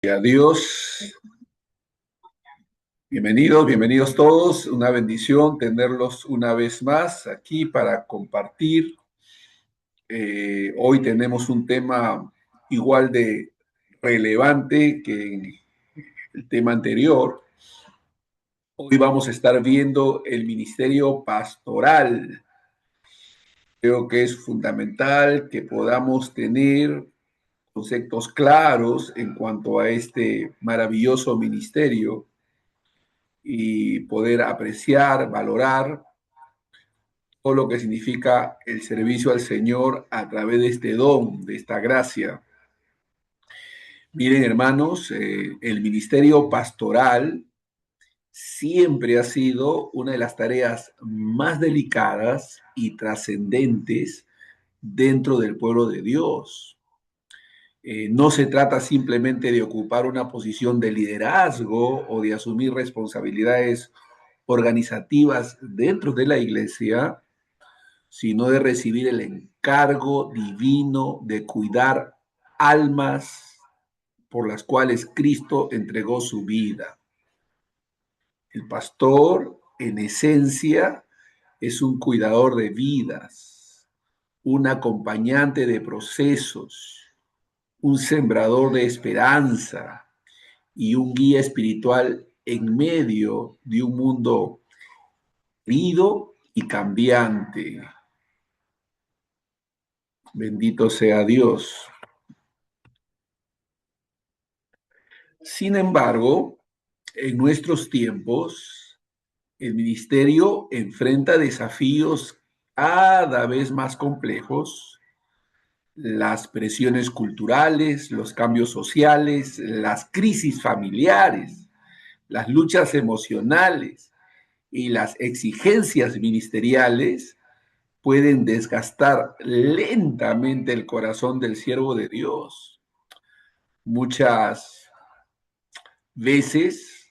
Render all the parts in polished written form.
Adiós, bienvenidos todos. Una bendición tenerlos una vez más aquí para compartir. Hoy tenemos un tema igual de relevante que el tema anterior. Hoy vamos a estar viendo el ministerio pastoral. Creo que es fundamental que podamos tener conceptos claros en cuanto a este maravilloso ministerio y poder apreciar, valorar todo lo que significa el servicio al Señor a través de este don, de esta gracia. Miren, hermanos, el ministerio pastoral siempre ha sido una de las tareas más delicadas y trascendentes dentro del pueblo de Dios. No se trata simplemente de ocupar una posición de liderazgo o de asumir responsabilidades organizativas dentro de la iglesia, sino de recibir el encargo divino de cuidar almas por las cuales Cristo entregó su vida. El pastor, en esencia, es un cuidador de vidas, un acompañante de procesos, un sembrador de esperanza y un guía espiritual en medio de un mundo herido y cambiante. Bendito sea Dios. Sin embargo, en nuestros tiempos, el ministerio enfrenta desafíos cada vez más complejos, las presiones culturales, los cambios sociales, las crisis familiares, las luchas emocionales y las exigencias ministeriales pueden desgastar lentamente el corazón del siervo de Dios. Muchas veces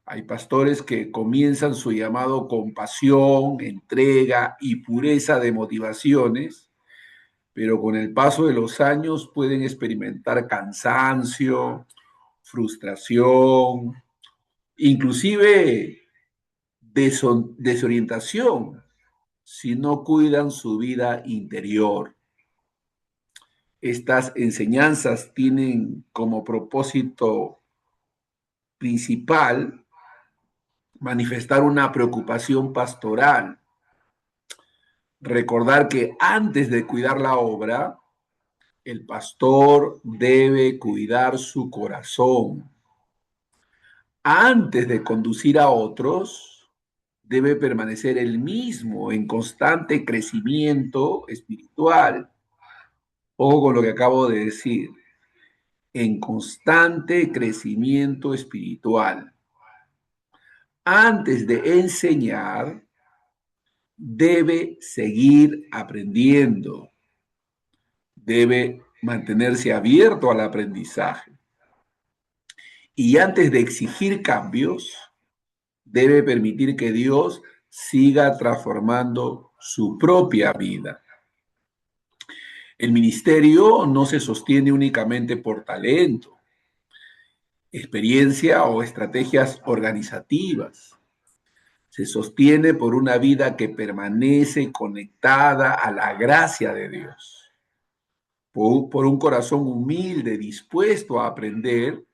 hay pastores que comienzan su llamado con pasión, entrega y pureza de motivaciones, pero con el paso de los años pueden experimentar cansancio, frustración, inclusive desorientación si no cuidan su vida interior. Estas enseñanzas tienen como propósito principal manifestar una preocupación pastoral, recordar que antes de cuidar la obra, el pastor debe cuidar su corazón. Antes de conducir a otros, debe permanecer él mismo en constante crecimiento espiritual. Ojo con lo que acabo de decir, en constante crecimiento espiritual. Antes de enseñar, debe seguir aprendiendo, debe mantenerse abierto al aprendizaje. Y antes de exigir cambios, debe permitir que Dios siga transformando su propia vida. El ministerio no se sostiene únicamente por talento, experiencia o estrategias organizativas. Se sostiene por una vida que permanece conectada a la gracia de Dios, por un corazón humilde, dispuesto a aprender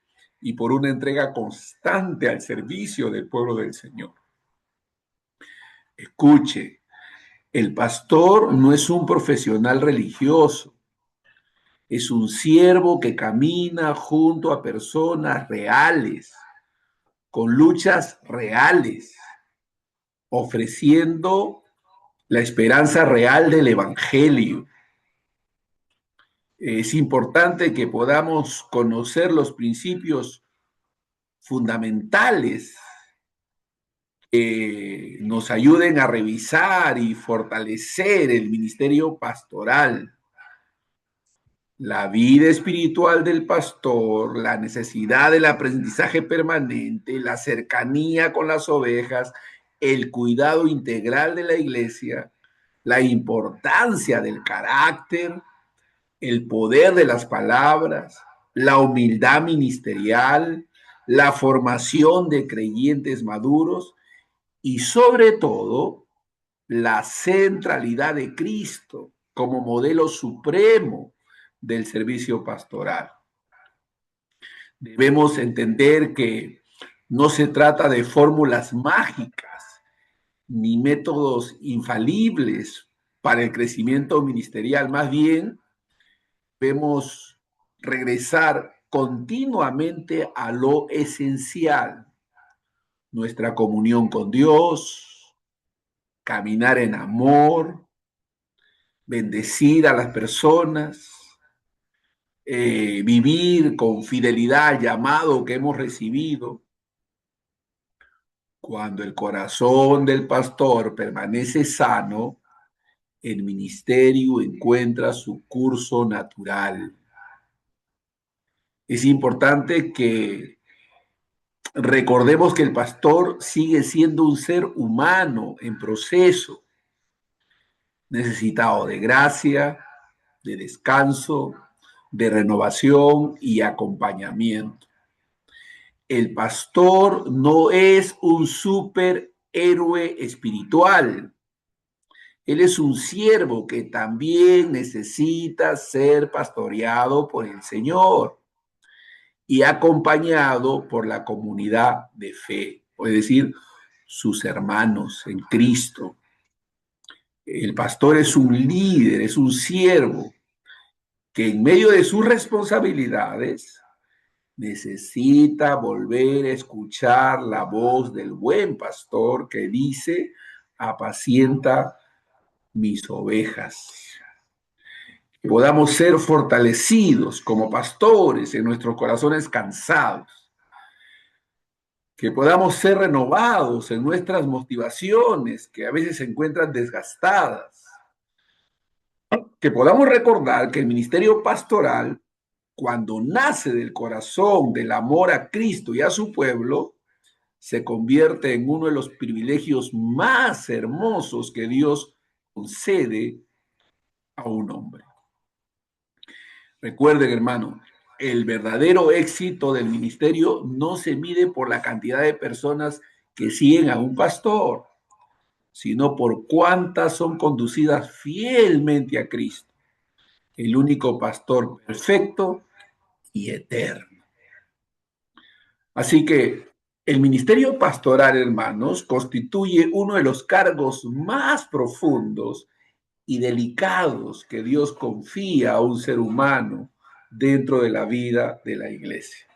y por una entrega constante al servicio del pueblo del Señor. Escuche, el pastor no es un profesional religioso, es un siervo que camina junto a personas reales, con luchas reales, ofreciendo la esperanza real del Evangelio. Es importante que podamos conocer los principios fundamentales que nos ayuden a revisar y fortalecer el ministerio pastoral, la vida espiritual del pastor, la necesidad del aprendizaje permanente, la cercanía con las ovejas, el cuidado integral de la iglesia, la importancia del carácter, el poder de las palabras, la humildad ministerial, la formación de creyentes maduros y sobre todo la centralidad de Cristo como modelo supremo del servicio pastoral. Debemos entender que no se trata de fórmulas mágicas ni métodos infalibles para el crecimiento ministerial, más bien debemos regresar continuamente a lo esencial, nuestra comunión con Dios, caminar en amor, bendecir a las personas, vivir con fidelidad al llamado que hemos recibido. Cuando el corazón del pastor permanece sano, el ministerio encuentra su curso natural. Es importante que recordemos que el pastor sigue siendo un ser humano en proceso, necesitado de gracia, de descanso, de renovación y acompañamiento. El pastor no es un superhéroe espiritual. Él es un siervo que también necesita ser pastoreado por el Señor y acompañado por la comunidad de fe, es decir, sus hermanos en Cristo. El pastor es un líder, es un siervo que en medio de sus responsabilidades necesita volver a escuchar la voz del buen pastor que dice, apacienta mis ovejas. Que podamos ser fortalecidos como pastores en nuestros corazones cansados, que podamos ser renovados en nuestras motivaciones que a veces se encuentran desgastadas, que podamos recordar que el ministerio pastoral, cuando nace del corazón del amor a Cristo y a su pueblo, se convierte en uno de los privilegios más hermosos que Dios concede a un hombre. Recuerden, hermano, el verdadero éxito del ministerio no se mide por la cantidad de personas que siguen a un pastor, sino por cuántas son conducidas fielmente a Cristo, el único pastor perfecto y eterno. Así que el ministerio pastoral, hermanos, constituye uno de los cargos más profundos y delicados que Dios confía a un ser humano dentro de la vida de la iglesia.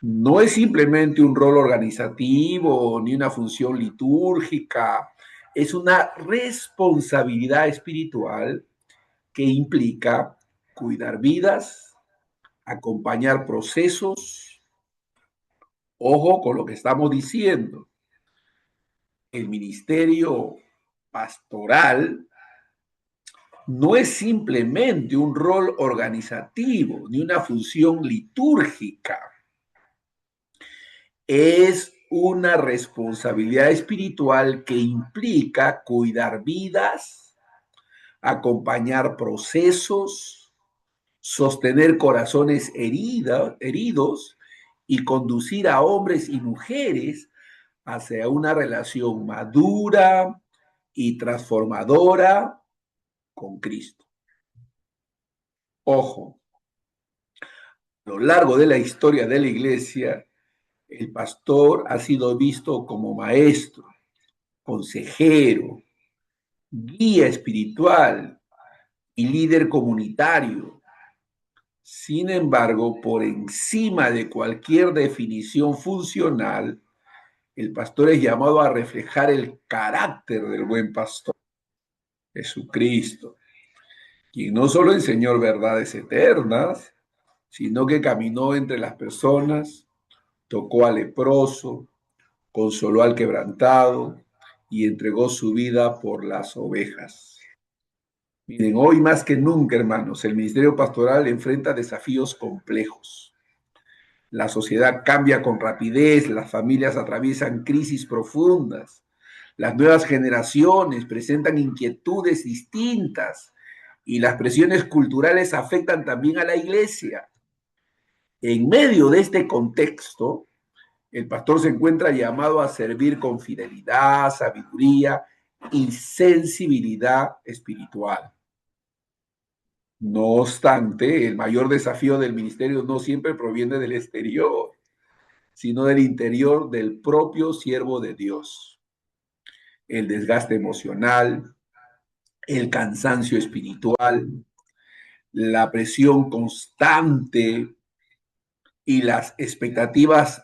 No es simplemente un rol organizativo ni una función litúrgica, es una responsabilidad espiritual que implica cuidar vidas, acompañar procesos. Ojo con lo que estamos diciendo. El ministerio pastoral no es simplemente un rol organizativo ni una función litúrgica. Es una responsabilidad espiritual que implica cuidar vidas, acompañar procesos, sostener corazones heridos y conducir a hombres y mujeres hacia una relación madura y transformadora con Cristo. Ojo, a lo largo de la historia de la iglesia, el pastor ha sido visto como maestro, consejero, guía espiritual y líder comunitario. Sin embargo, por encima de cualquier definición funcional, el pastor es llamado a reflejar el carácter del buen pastor, Jesucristo, quien no solo enseñó verdades eternas, sino que caminó entre las personas, tocó al leproso, consoló al quebrantado y entregó su vida por las ovejas. Miren, hoy más que nunca, hermanos, el ministerio pastoral enfrenta desafíos complejos. La sociedad cambia con rapidez, las familias atraviesan crisis profundas, las nuevas generaciones presentan inquietudes distintas y las presiones culturales afectan también a la iglesia. En medio de este contexto, el pastor se encuentra llamado a servir con fidelidad, sabiduría y sensibilidad espiritual. No obstante, el mayor desafío del ministerio no siempre proviene del exterior, sino del interior del propio siervo de Dios. El desgaste emocional, el cansancio espiritual, la presión constante y las expectativas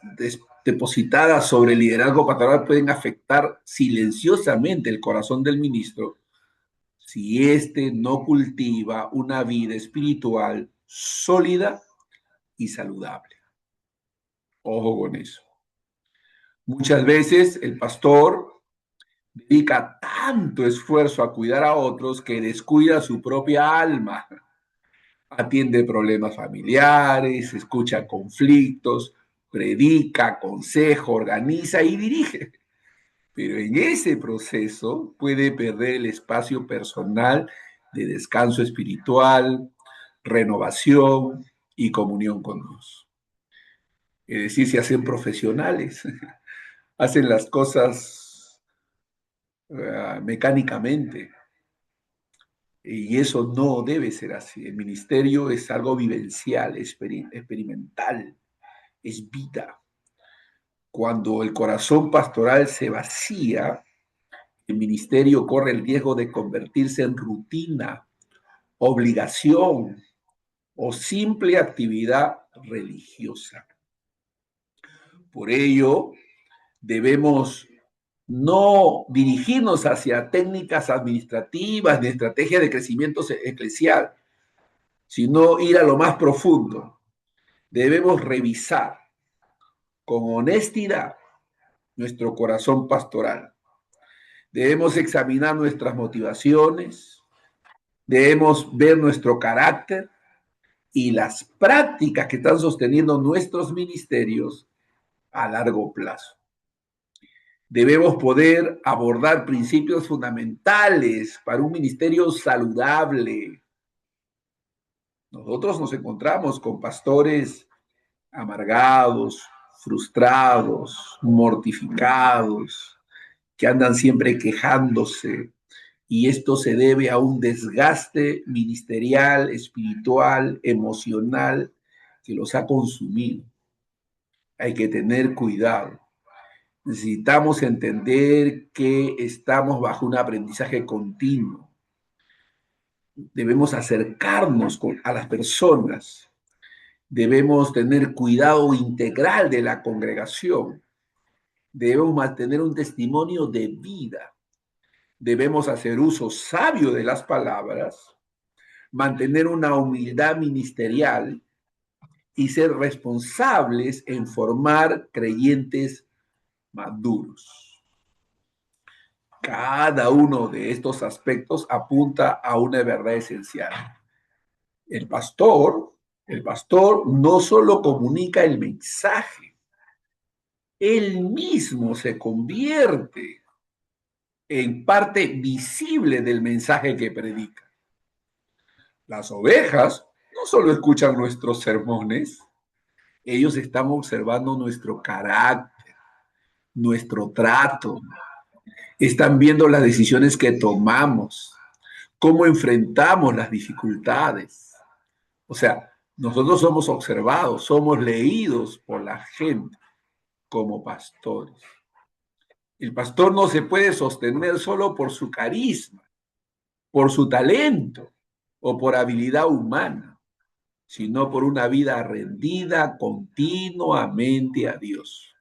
depositadas sobre el liderazgo pastoral pueden afectar silenciosamente el corazón del ministro si éste no cultiva una vida espiritual sólida y saludable. Ojo con eso. Muchas veces el pastor dedica tanto esfuerzo a cuidar a otros que descuida su propia alma. Atiende problemas familiares, escucha conflictos, predica, aconseja, organiza y dirige. Pero en ese proceso puede perder el espacio personal de descanso espiritual, renovación y comunión con Dios. Es decir, se hacen profesionales, hacen las cosas mecánicamente. Y eso no debe ser así. El ministerio es algo vivencial, experimental, es vida. Cuando el corazón pastoral se vacía, el ministerio corre el riesgo de convertirse en rutina, obligación o simple actividad religiosa. Por ello, debemos no dirigirnos hacia técnicas administrativas ni estrategias de crecimiento eclesial, sino ir a lo más profundo. Debemos revisar con honestidad nuestro corazón pastoral. Debemos examinar nuestras motivaciones, debemos ver nuestro carácter y las prácticas que están sosteniendo nuestros ministerios a largo plazo. Debemos poder abordar principios fundamentales para un ministerio saludable. Nosotros nos encontramos con pastores amargados, frustrados, mortificados, que andan siempre quejándose, y esto se debe a un desgaste ministerial, espiritual, emocional, que los ha consumido. Hay que tener cuidado. Necesitamos entender que estamos bajo un aprendizaje continuo. Debemos acercarnos a las personas. Debemos tener cuidado integral de la congregación. Debemos mantener un testimonio de vida. Debemos hacer uso sabio de las palabras, mantener una humildad ministerial y ser responsables en formar creyentes maduros. Cada uno de estos aspectos apunta a una verdad esencial. El pastor, el pastor no solo comunica el mensaje, él mismo se convierte en parte visible del mensaje que predica. Las ovejas no solo escuchan nuestros sermones, ellos están observando nuestro carácter, nuestro trato, están viendo las decisiones que tomamos, cómo enfrentamos las dificultades. O sea, nosotros somos observados, somos leídos por la gente como pastores. El pastor no se puede sostener solo por su carisma, por su talento o por habilidad humana, sino por una vida rendida continuamente a Dios.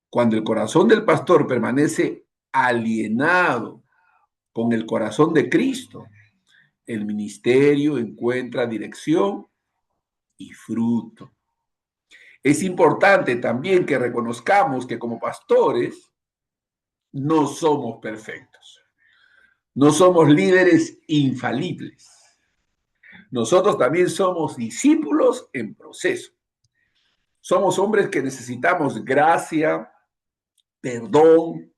Cuando el corazón del pastor permanece alienado con el corazón de Cristo, el ministerio encuentra dirección y fruto. Es importante también que reconozcamos que como pastores no somos perfectos. No somos líderes infalibles. Nosotros también somos discípulos en proceso. Somos hombres que necesitamos gracia, perdón,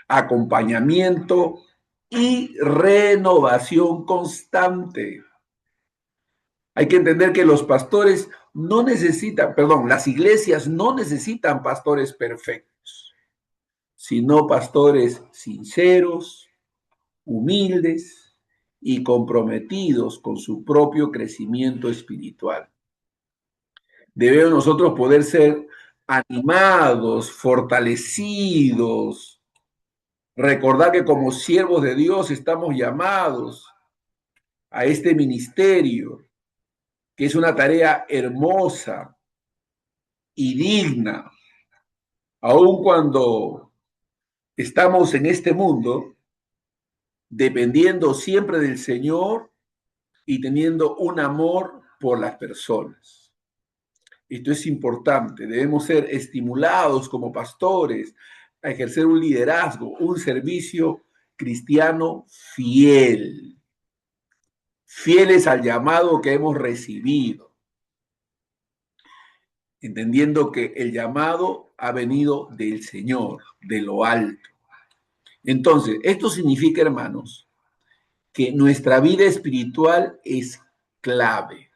acompañamiento y renovación constante. Hay que entender que los pastores no necesitan, perdón, las iglesias no necesitan pastores perfectos, sino pastores sinceros, humildes y comprometidos con su propio crecimiento espiritual. Debemos nosotros poder ser animados, fortalecidos, recordar que como siervos de Dios estamos llamados a este ministerio, que es una tarea hermosa y digna, aun cuando estamos en este mundo, dependiendo siempre del Señor y teniendo un amor por las personas. Esto es importante, debemos ser estimulados como pastores a ejercer un liderazgo, un servicio cristiano fiel, fieles al llamado que hemos recibido, entendiendo que el llamado ha venido del Señor, de lo alto. Entonces, esto significa, hermanos, que nuestra vida espiritual es clave.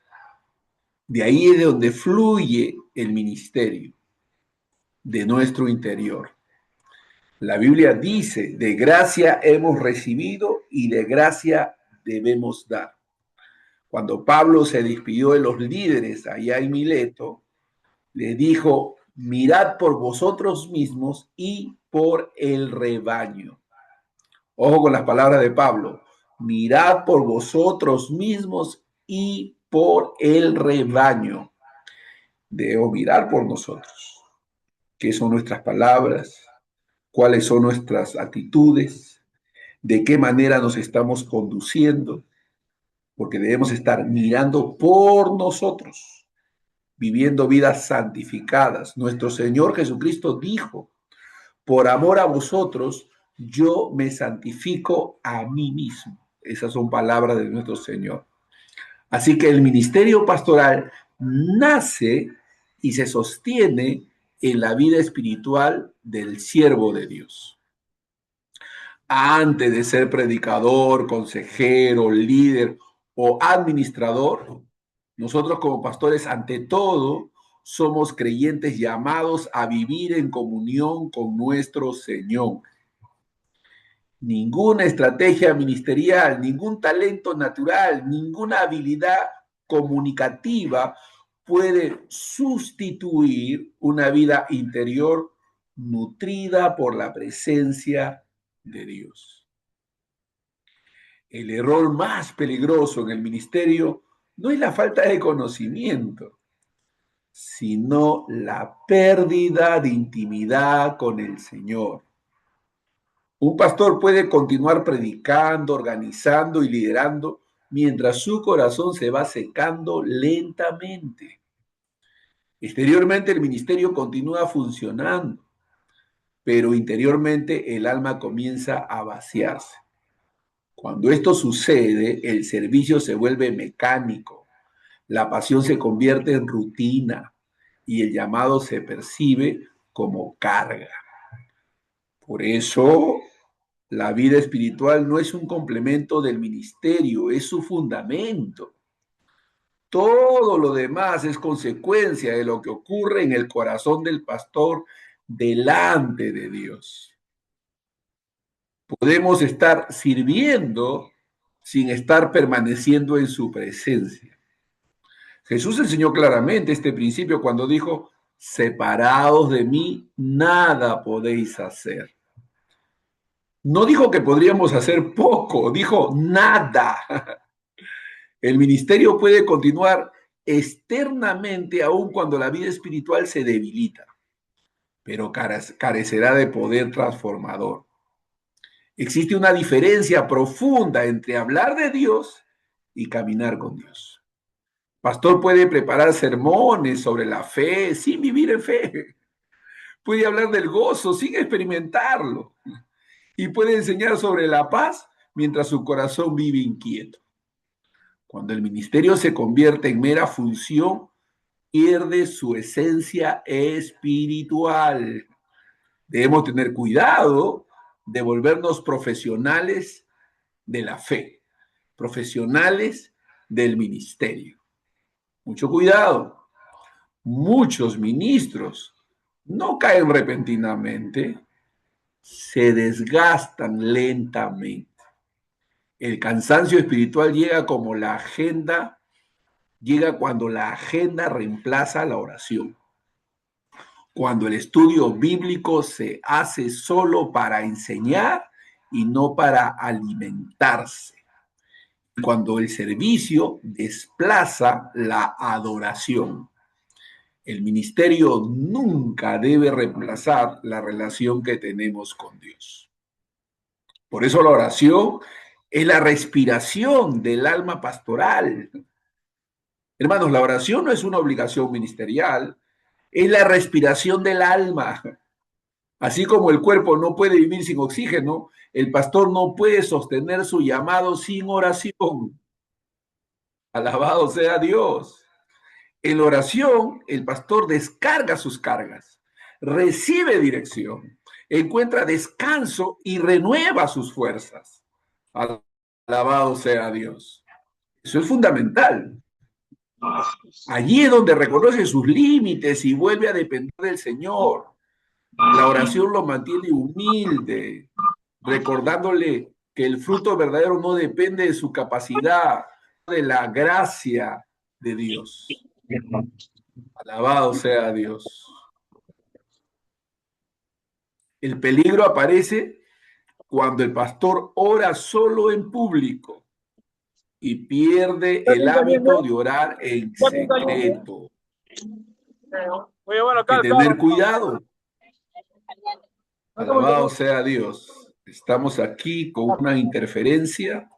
De ahí es de donde fluye el ministerio, de nuestro interior. La Biblia dice, de gracia hemos recibido y de gracia debemos dar. Cuando Pablo se despidió de los líderes allá en Mileto, le dijo, mirad por vosotros mismos y por el rebaño. Ojo con las palabras de Pablo, mirad por vosotros mismos y por el rebaño. Debo mirar por nosotros. ¿Qué son nuestras palabras? ¿Cuáles son nuestras actitudes? ¿De qué manera nos estamos conduciendo? Porque debemos estar mirando por nosotros, viviendo vidas santificadas. Nuestro Señor Jesucristo dijo, por amor a vosotros, yo me santifico a mí mismo. Esas son palabras de nuestro Señor. Así que el ministerio pastoral nace y se sostiene en la vida espiritual del siervo de Dios. Antes de ser predicador, consejero, líder o administrador, nosotros como pastores, ante todo, somos creyentes llamados a vivir en comunión con nuestro Señor. Ninguna estrategia ministerial, ningún talento natural, ninguna habilidad comunicativa puede sustituir una vida interior nutrida por la presencia de Dios. El error más peligroso en el ministerio no es la falta de conocimiento, sino la pérdida de intimidad con el Señor. Un pastor puede continuar predicando, organizando y liderando mientras su corazón se va secando lentamente. Exteriormente el ministerio continúa funcionando, pero interiormente el alma comienza a vaciarse. Cuando esto sucede, el servicio se vuelve mecánico, la pasión se convierte en rutina y el llamado se percibe como carga. Por eso, la vida espiritual no es un complemento del ministerio, es su fundamento. Todo lo demás es consecuencia de lo que ocurre en el corazón del pastor delante de Dios. Podemos estar sirviendo sin estar permaneciendo en su presencia. Jesús enseñó claramente este principio cuando dijo, separados de mí, nada podéis hacer. No dijo que podríamos hacer poco, dijo nada. El ministerio puede continuar externamente aun cuando la vida espiritual se debilita, pero carecerá de poder transformador. Existe una diferencia profunda entre hablar de Dios y caminar con Dios. Pastor puede preparar sermones sobre la fe sin vivir en fe. Puede hablar del gozo sin experimentarlo. Y puede enseñar sobre la paz mientras su corazón vive inquieto. Cuando el ministerio se convierte en mera función, pierde su esencia espiritual. Debemos tener cuidado de volvernos profesionales de la fe, profesionales del ministerio. Mucho cuidado. Muchos ministros no caen repentinamente, se desgastan lentamente. El cansancio espiritual llega cuando la agenda reemplaza la oración. Cuando el estudio bíblico se hace solo para enseñar y no para alimentarse. Cuando el servicio desplaza la adoración. El ministerio nunca debe reemplazar la relación que tenemos con Dios. Por eso la oración es la respiración del alma pastoral. Hermanos, la oración no es una obligación ministerial, es la respiración del alma. Así como el cuerpo no puede vivir sin oxígeno, el pastor no puede sostener su llamado sin oración. Alabado sea Dios. En la oración, el pastor descarga sus cargas, recibe dirección, encuentra descanso y renueva sus fuerzas. Alabado sea Dios. Eso es fundamental. Allí es donde reconoce sus límites y vuelve a depender del Señor. La oración lo mantiene humilde, recordándole que el fruto verdadero no depende de su capacidad, de la gracia de Dios. Alabado sea Dios. El peligro aparece cuando el pastor ora solo en público y pierde el hábito de orar en secreto. Hay que tener cuidado. Alabado sea Dios. Estamos aquí con una interferencia.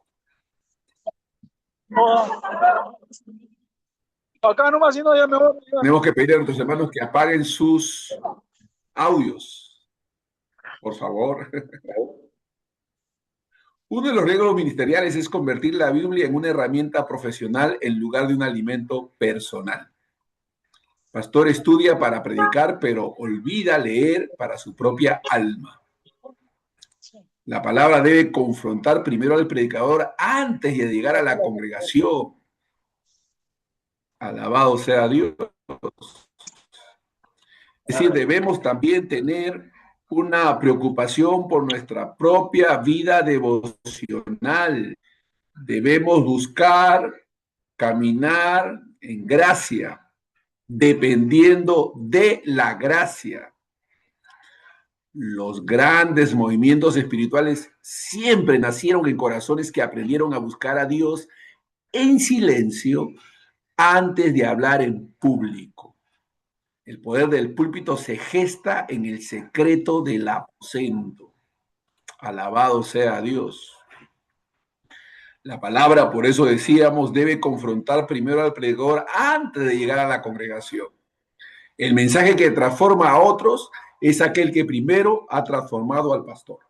Acá nomás, si no, ya me voy. Tenemos que pedir a nuestros hermanos que apaguen sus audios, por favor. Uno de los riesgos ministeriales es convertir la Biblia en una herramienta profesional en lugar de un alimento personal. Pastor estudia para predicar, pero olvida leer para su propia alma. La palabra debe confrontar primero al predicador antes de llegar a la congregación. Alabado sea Dios. Es decir, debemos también tener una preocupación por nuestra propia vida devocional. Debemos buscar caminar en gracia, dependiendo de la gracia. Los grandes movimientos espirituales siempre nacieron en corazones que aprendieron a buscar a Dios en silencio antes de hablar en público. El poder del púlpito se gesta en el secreto del aposento. Alabado sea Dios. La palabra, por eso decíamos, debe confrontar primero al predicador antes de llegar a la congregación. El mensaje que transforma a otros es aquel que primero ha transformado al pastor.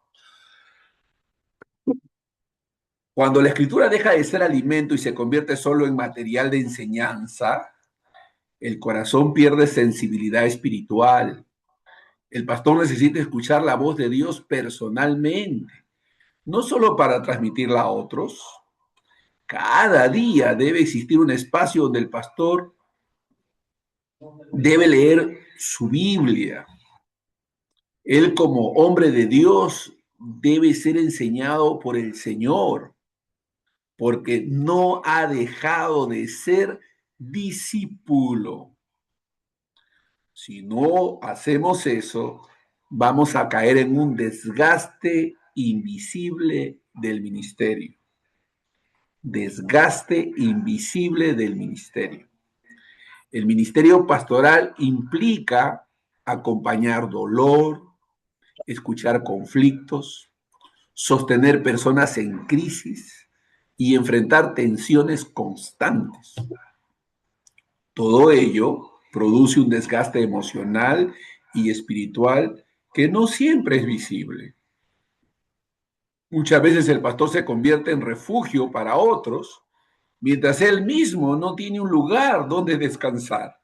Cuando la escritura deja de ser alimento y se convierte solo en material de enseñanza, el corazón pierde sensibilidad espiritual. El pastor necesita escuchar la voz de Dios personalmente, no solo para transmitirla a otros. Cada día debe existir un espacio donde el pastor debe leer su Biblia. Él, como hombre de Dios, debe ser enseñado por el Señor, porque no ha dejado de ser discípulo. Si no hacemos eso, vamos a caer en un desgaste invisible del ministerio. Desgaste invisible del ministerio. El ministerio pastoral implica acompañar dolor, escuchar conflictos, sostener personas en crisis y enfrentar tensiones constantes. Todo ello produce un desgaste emocional y espiritual que no siempre es visible. Muchas veces el pastor se convierte en refugio para otros, mientras él mismo no tiene un lugar donde descansar.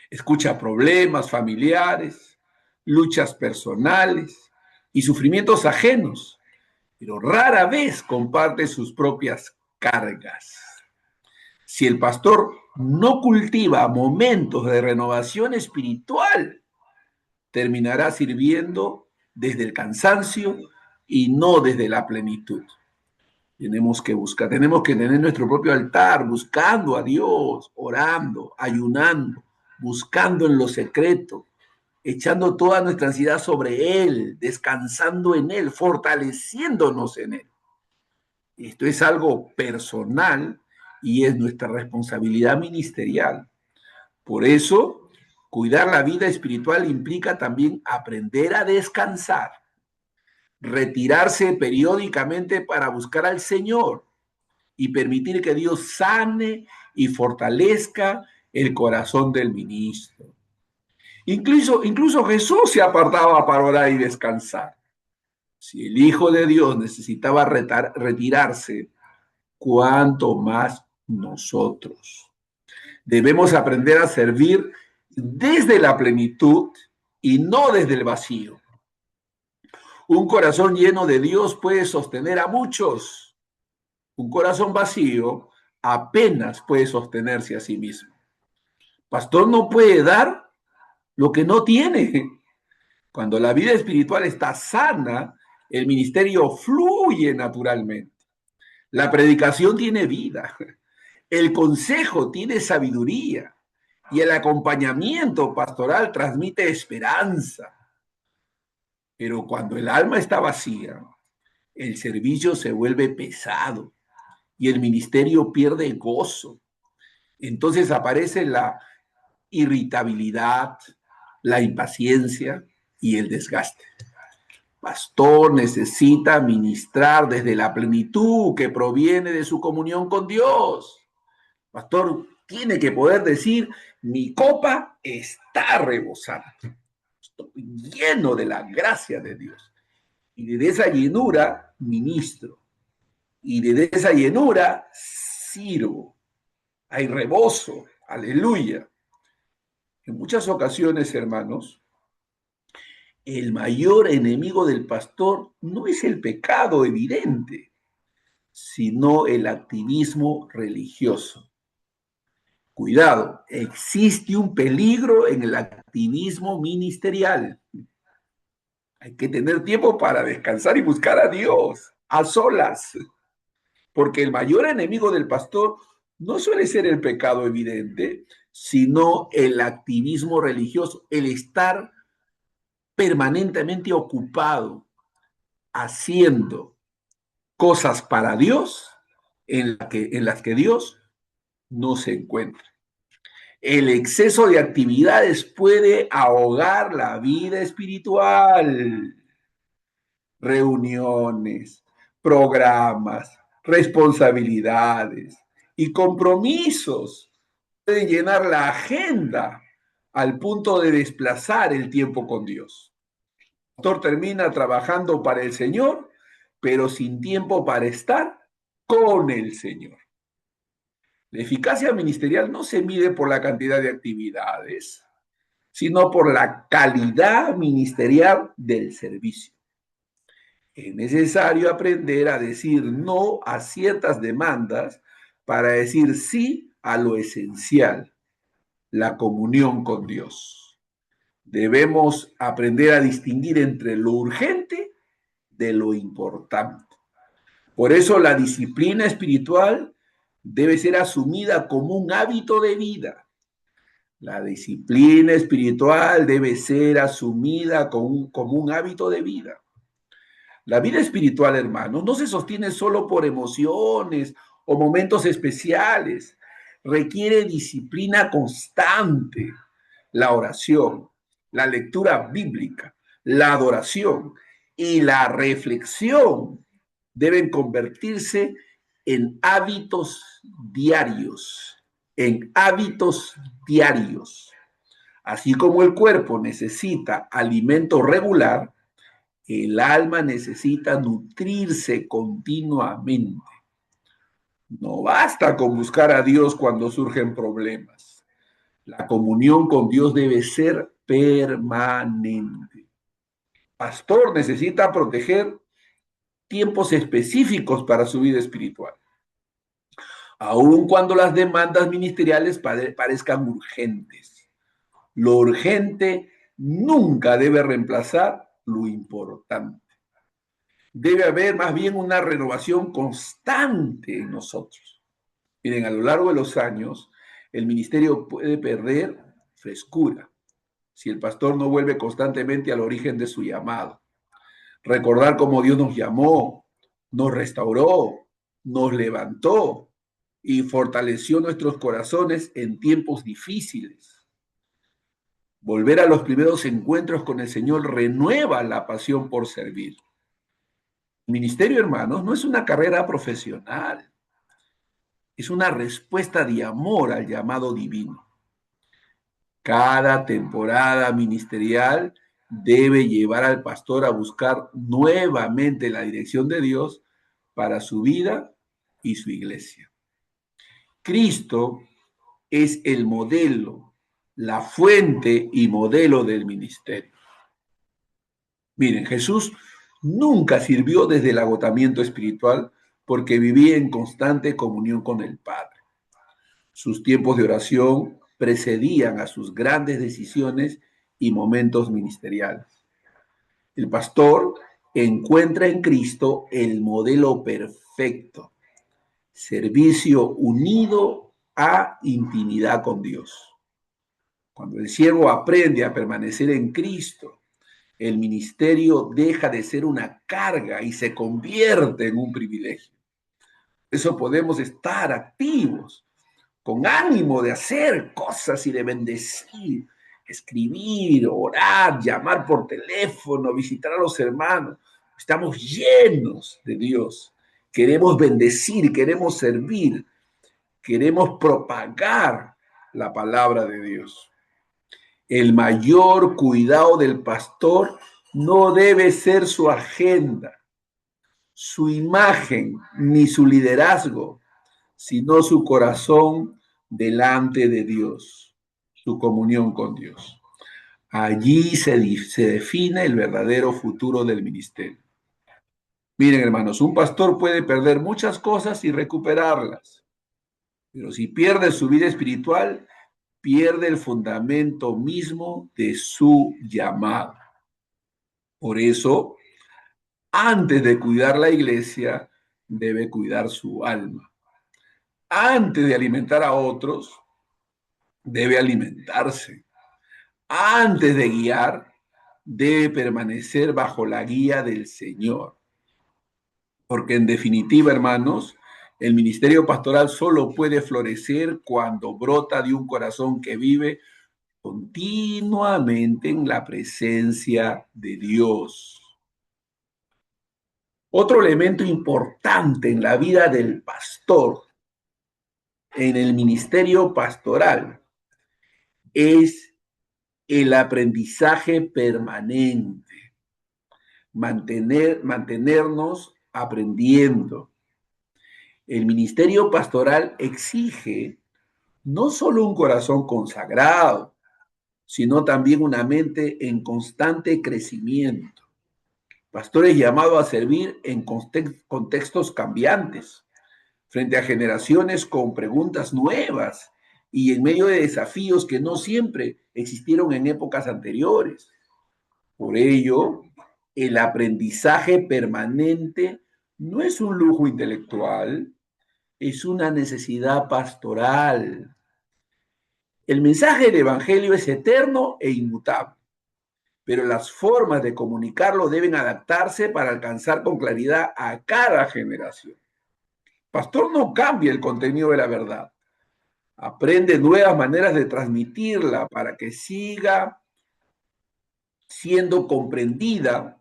Escucha problemas familiares, luchas personales y sufrimientos ajenos, pero rara vez comparte sus propias cargas. Si el pastor no cultiva momentos de renovación espiritual, terminará sirviendo desde el cansancio y no desde la plenitud. Tenemos que buscar, tenemos que tener nuestro propio altar, buscando a Dios, orando, ayunando, buscando en lo secreto, echando toda nuestra ansiedad sobre Él, descansando en Él, fortaleciéndonos en Él. Esto es algo personal y es nuestra responsabilidad ministerial. Por eso, cuidar la vida espiritual implica también aprender a descansar, retirarse periódicamente para buscar al Señor y permitir que Dios sane y fortalezca el corazón del ministro. Incluso Jesús se apartaba para orar y descansar. Si el Hijo de Dios necesitaba retirarse, ¿cuánto más nosotros? Debemos aprender a servir desde la plenitud y no desde el vacío. Un corazón lleno de Dios puede sostener a muchos. Un corazón vacío apenas puede sostenerse a sí mismo. Pastor no puede dar lo que no tiene. Cuando la vida espiritual está sana, el ministerio fluye naturalmente. La predicación tiene vida, el consejo tiene sabiduría y el acompañamiento pastoral transmite esperanza. Pero cuando el alma está vacía, el servicio se vuelve pesado y el ministerio pierde gozo. Entonces aparece la irritabilidad, la impaciencia y el desgaste. Pastor necesita ministrar desde la plenitud que proviene de su comunión con Dios. Pastor tiene que poder decir, mi copa está rebosando. Estoy lleno de la gracia de Dios. Y de esa llenura ministro. Y de esa llenura sirvo. Hay rebozo. Aleluya. En muchas ocasiones, hermanos, el mayor enemigo del pastor no es el pecado evidente, sino el activismo religioso. Cuidado, existe un peligro en el activismo ministerial. Hay que tener tiempo para descansar y buscar a Dios a solas, porque el mayor enemigo del pastor no suele ser el pecado evidente, sino el activismo religioso, el estar permanentemente ocupado haciendo cosas para Dios en las que Dios no se encuentra. El exceso de actividades puede ahogar la vida espiritual. Reuniones, programas, responsabilidades y compromisos pueden llenar la agenda al punto de desplazar el tiempo con Dios. El pastor termina trabajando para el Señor, pero sin tiempo para estar con el Señor. La eficacia ministerial no se mide por la cantidad de actividades, sino por la calidad ministerial del servicio. Es necesario aprender a decir no a ciertas demandas para decir sí a lo esencial, la comunión con Dios. Debemos aprender a distinguir entre lo urgente de lo importante. Por eso la disciplina espiritual debe ser asumida como un hábito de vida. La disciplina espiritual debe ser asumida como un hábito de vida. La vida espiritual, hermanos, no se sostiene solo por emociones o momentos especiales. Requiere disciplina constante. La oración, la lectura bíblica, la adoración y la reflexión deben convertirse en hábitos diarios, en hábitos diarios. Así como el cuerpo necesita alimento regular, el alma necesita nutrirse continuamente. No basta con buscar a Dios cuando surgen problemas. La comunión con Dios debe ser permanente. Pastor necesita proteger tiempos específicos para su vida espiritual. aun cuando las demandas ministeriales parezcan urgentes. Lo urgente nunca debe reemplazar lo importante. Debe haber más bien una renovación constante en nosotros. Miren, a lo largo de los años, el ministerio puede perder frescura si el pastor no vuelve constantemente al origen de su llamado. Recordar cómo Dios nos llamó, nos restauró, nos levantó y fortaleció nuestros corazones en tiempos difíciles. Volver a los primeros encuentros con el Señor renueva la pasión por servir. El ministerio, hermanos, no es una carrera profesional, es una respuesta de amor al llamado divino. Cada temporada ministerial debe llevar al pastor a buscar nuevamente la dirección de Dios para su vida y su iglesia. Cristo es el modelo, la fuente y modelo del ministerio. Miren, Jesús nunca sirvió desde el agotamiento espiritual porque vivía en constante comunión con el Padre. Sus tiempos de oración precedían a sus grandes decisiones y momentos ministeriales. El pastor encuentra en Cristo el modelo perfecto, servicio unido a intimidad con Dios. Cuando el siervo aprende a permanecer en Cristo, el ministerio deja de ser una carga y se convierte en un privilegio. Por eso podemos estar activos, con ánimo de hacer cosas y de bendecir, escribir, orar, llamar por teléfono, visitar a los hermanos. Estamos llenos de Dios. Queremos bendecir, queremos servir, queremos propagar la palabra de Dios. El mayor cuidado del pastor no debe ser su agenda, su imagen, ni su liderazgo, sino su corazón delante de Dios, su comunión con Dios. Allí se define el verdadero futuro del ministerio. Miren, hermanos, un pastor puede perder muchas cosas y recuperarlas, pero si pierde su vida espiritual, pierde el fundamento mismo de su llamado. Por eso, antes de cuidar la iglesia, debe cuidar su alma. Antes de alimentar a otros, debe alimentarse. Antes de guiar, debe permanecer bajo la guía del Señor. Porque en definitiva, hermanos, el ministerio pastoral solo puede florecer cuando brota de un corazón que vive continuamente en la presencia de Dios. Otro elemento importante en la vida del pastor, en el ministerio pastoral, es el aprendizaje permanente, mantenernos aprendiendo. El ministerio pastoral exige no solo un corazón consagrado, sino también una mente en constante crecimiento. Pastores llamados a servir en contextos cambiantes, frente a generaciones con preguntas nuevas y en medio de desafíos que no siempre existieron en épocas anteriores. Por ello, el aprendizaje permanente no es un lujo intelectual, es una necesidad pastoral. El mensaje del Evangelio es eterno e inmutable, pero las formas de comunicarlo deben adaptarse para alcanzar con claridad a cada generación. Pastor no cambia el contenido de la verdad, aprende nuevas maneras de transmitirla para que siga siendo comprendida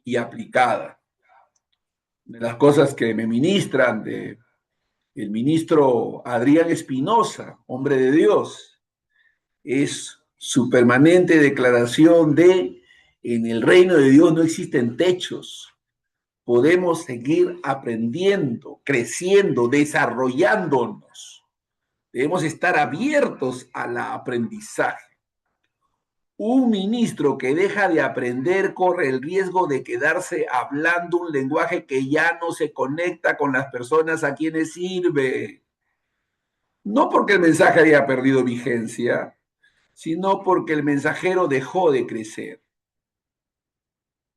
y aplicada. De las cosas que me ministran de el ministro Adrián Espinosa, hombre de Dios, es su permanente declaración de en el reino de Dios no existen techos. Podemos seguir aprendiendo, creciendo, desarrollándonos. Debemos estar abiertos al aprendizaje. Un ministro que deja de aprender corre el riesgo de quedarse hablando un lenguaje que ya no se conecta con las personas a quienes sirve. No porque el mensaje haya perdido vigencia, sino porque el mensajero dejó de crecer.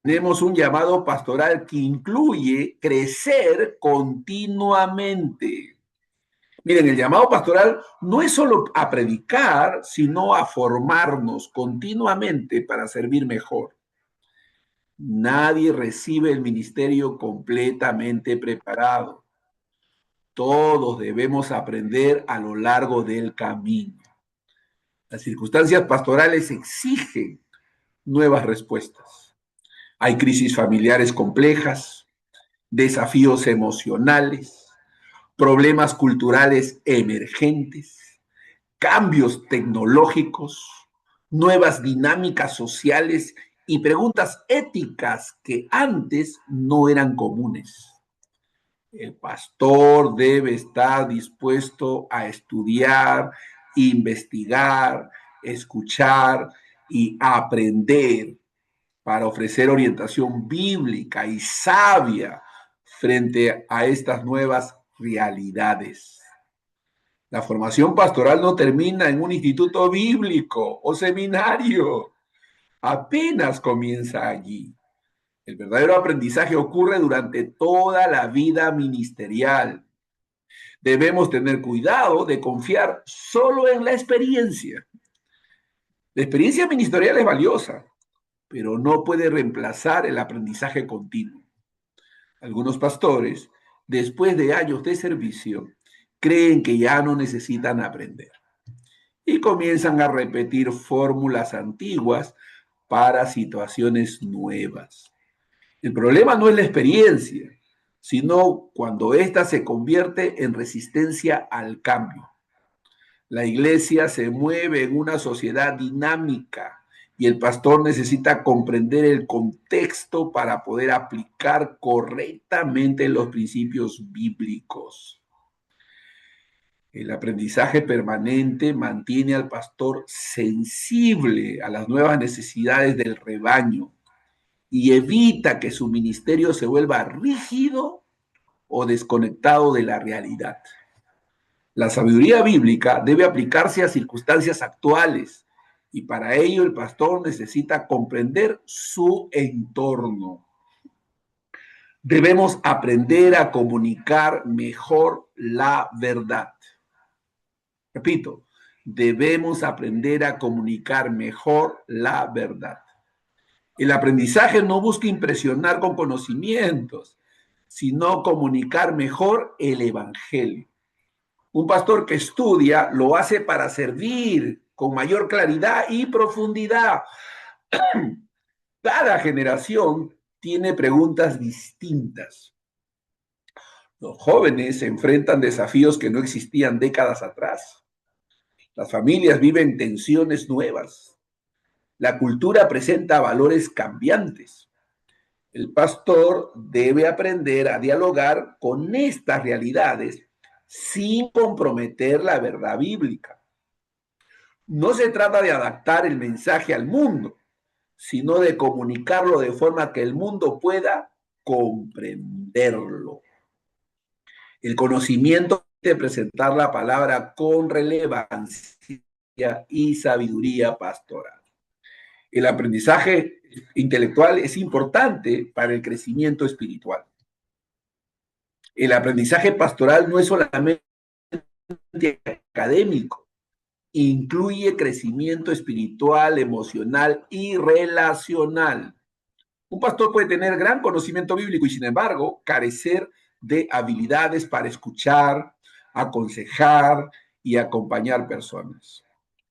Tenemos un llamado pastoral que incluye crecer continuamente. Miren, el llamado pastoral no es solo a predicar, sino a formarnos continuamente para servir mejor. Nadie recibe el ministerio completamente preparado. Todos debemos aprender a lo largo del camino. Las circunstancias pastorales exigen nuevas respuestas. Hay crisis familiares complejas, desafíos emocionales, problemas culturales emergentes, cambios tecnológicos, nuevas dinámicas sociales y preguntas éticas que antes no eran comunes. El pastor debe estar dispuesto a estudiar, investigar, escuchar y aprender para ofrecer orientación bíblica y sabia frente a estas nuevas realidades. La formación pastoral no termina en un instituto bíblico o seminario, apenas comienza allí. El verdadero aprendizaje ocurre durante toda la vida ministerial. Debemos tener cuidado de confiar solo en la experiencia. La experiencia ministerial es valiosa, pero no puede reemplazar el aprendizaje continuo. Algunos pastores, después de años de servicio, creen que ya no necesitan aprender y comienzan a repetir fórmulas antiguas para situaciones nuevas. El problema no es la experiencia, sino cuando ésta se convierte en resistencia al cambio. La iglesia se mueve en una sociedad dinámica y el pastor necesita comprender el contexto para poder aplicar correctamente los principios bíblicos. El aprendizaje permanente mantiene al pastor sensible a las nuevas necesidades del rebaño y evita que su ministerio se vuelva rígido o desconectado de la realidad. La sabiduría bíblica debe aplicarse a circunstancias actuales y para ello el pastor necesita comprender su entorno. Debemos aprender a comunicar mejor la verdad. Repito, debemos aprender a comunicar mejor la verdad. El aprendizaje no busca impresionar con conocimientos, sino comunicar mejor el evangelio. Un pastor que estudia lo hace para servir con mayor claridad y profundidad. Cada generación tiene preguntas distintas. Los jóvenes se enfrentan desafíos que no existían décadas atrás. Las familias viven tensiones nuevas. La cultura presenta valores cambiantes. El pastor debe aprender a dialogar con estas realidades sin comprometer la verdad bíblica. No se trata de adaptar el mensaje al mundo, sino de comunicarlo de forma que el mundo pueda comprenderlo. El conocimiento de presentar la palabra con relevancia y sabiduría pastoral. El aprendizaje intelectual es importante para el crecimiento espiritual. El aprendizaje pastoral no es solamente académico, incluye crecimiento espiritual, emocional y relacional. Un pastor puede tener gran conocimiento bíblico y, sin embargo, carecer de habilidades para escuchar, aconsejar y acompañar personas.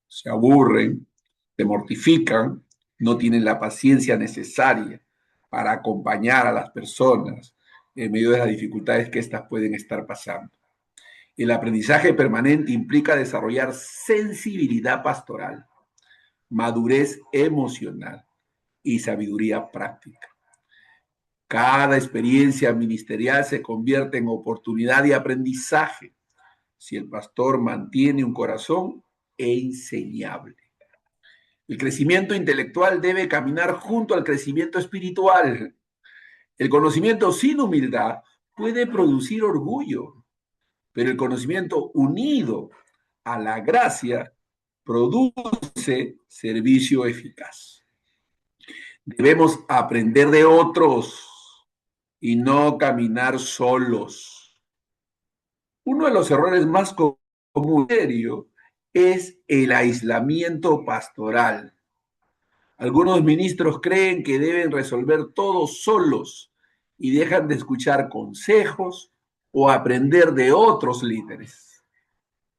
Se aburren, se mortifican, no tienen la paciencia necesaria para acompañar a las personas en medio de las dificultades que éstas pueden estar pasando. El aprendizaje permanente implica desarrollar sensibilidad pastoral, madurez emocional y sabiduría práctica. Cada experiencia ministerial se convierte en oportunidad de aprendizaje si el pastor mantiene un corazón enseñable. El crecimiento intelectual debe caminar junto al crecimiento espiritual. El conocimiento sin humildad puede producir orgullo, pero el conocimiento unido a la gracia produce servicio eficaz. Debemos aprender de otros y no caminar solos. Uno de los errores más comunes es el aislamiento pastoral. Algunos ministros creen que deben resolver todo solos y dejan de escuchar consejos o aprender de otros líderes.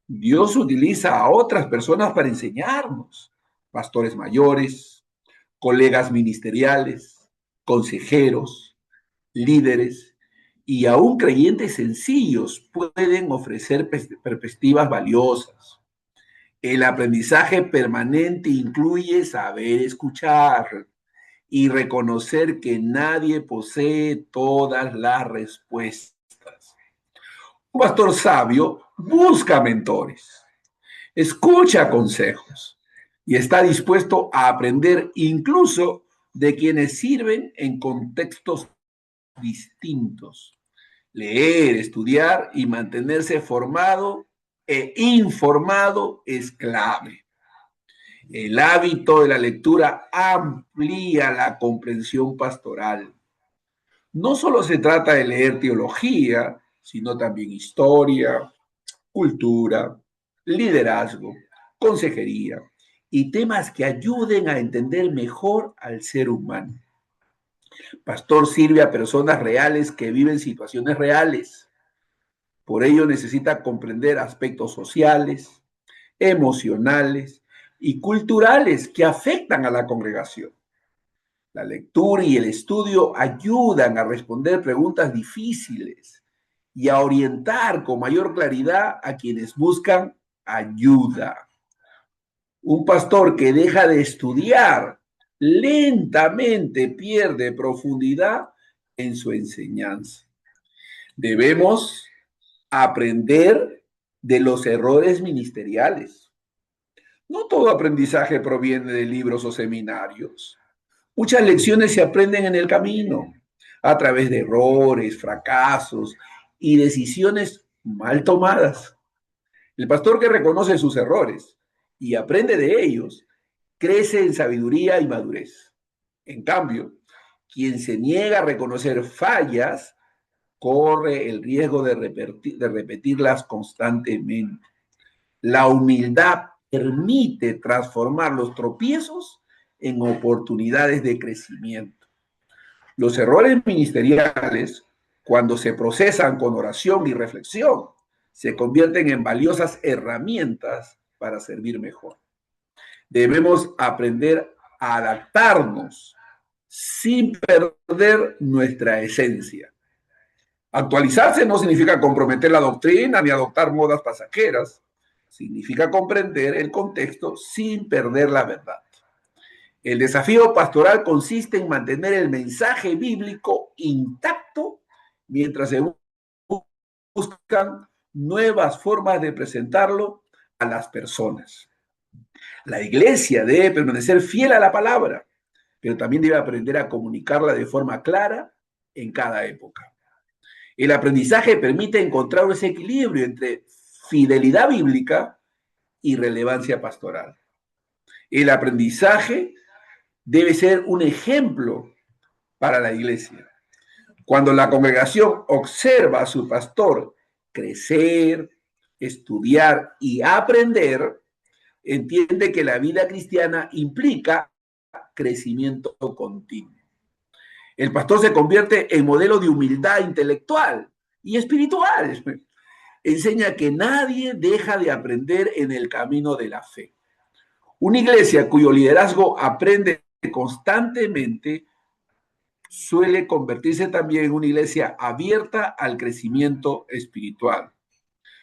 Dios utiliza a otras personas para enseñarnos, pastores mayores, colegas ministeriales, consejeros, líderes y aún creyentes sencillos pueden ofrecer perspectivas valiosas. El aprendizaje permanente incluye saber escuchar y reconocer que nadie posee todas las respuestas. Un pastor sabio busca mentores, escucha consejos y está dispuesto a aprender incluso de quienes sirven en contextos distintos. Leer, estudiar y mantenerse formado e informado es clave. El hábito de la lectura amplía la comprensión pastoral. No solo se trata de leer teología, sino también historia, cultura, liderazgo, consejería y temas que ayuden a entender mejor al ser humano. Pastor sirve a personas reales que viven situaciones reales. Por ello necesita comprender aspectos sociales, emocionales y culturales que afectan a la congregación. La lectura y el estudio ayudan a responder preguntas difíciles y a orientar con mayor claridad a quienes buscan ayuda. Un pastor que deja de estudiar lentamente pierde profundidad en su enseñanza. Debemos aprender de los errores ministeriales. No todo aprendizaje proviene de libros o seminarios. Muchas lecciones se aprenden en el camino, a través de errores, fracasos y decisiones mal tomadas. El pastor que reconoce sus errores y aprende de ellos, crece en sabiduría y madurez. En cambio, quien se niega a reconocer fallas, corre el riesgo de repetirlas constantemente. La humildad permite transformar los tropiezos en oportunidades de crecimiento. Los errores ministeriales, cuando se procesan con oración y reflexión, se convierten en valiosas herramientas para servir mejor. Debemos aprender a adaptarnos sin perder nuestra esencia. Actualizarse no significa comprometer la doctrina ni adoptar modas pasajeras. Significa comprender el contexto sin perder la verdad. El desafío pastoral consiste en mantener el mensaje bíblico intacto mientras se buscan nuevas formas de presentarlo a las personas. La iglesia debe permanecer fiel a la palabra, pero también debe aprender a comunicarla de forma clara en cada época. El aprendizaje permite encontrar ese equilibrio entre fidelidad bíblica y relevancia pastoral. El aprendizaje debe ser un ejemplo para la iglesia. Cuando la congregación observa a su pastor crecer, estudiar y aprender, entiende que la vida cristiana implica crecimiento continuo. El pastor se convierte en modelo de humildad intelectual y espiritual. Enseña que nadie deja de aprender en el camino de la fe. Una iglesia cuyo liderazgo aprende constantemente suele convertirse también en una iglesia abierta al crecimiento espiritual.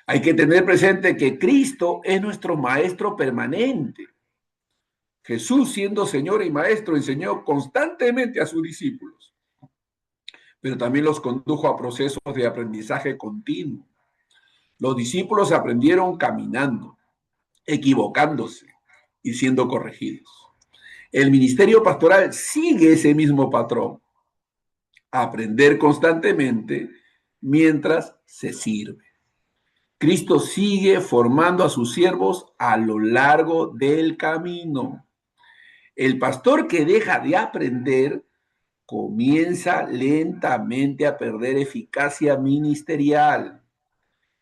Hay que tener presente que Cristo es nuestro maestro permanente. Jesús, siendo Señor y Maestro, enseñó constantemente a sus discípulos, pero también los condujo a procesos de aprendizaje continuo. Los discípulos aprendieron caminando, equivocándose y siendo corregidos. El ministerio pastoral sigue ese mismo patrón: aprender constantemente mientras se sirve. Cristo sigue formando a sus siervos a lo largo del camino. El pastor que deja de aprender comienza lentamente a perder eficacia ministerial.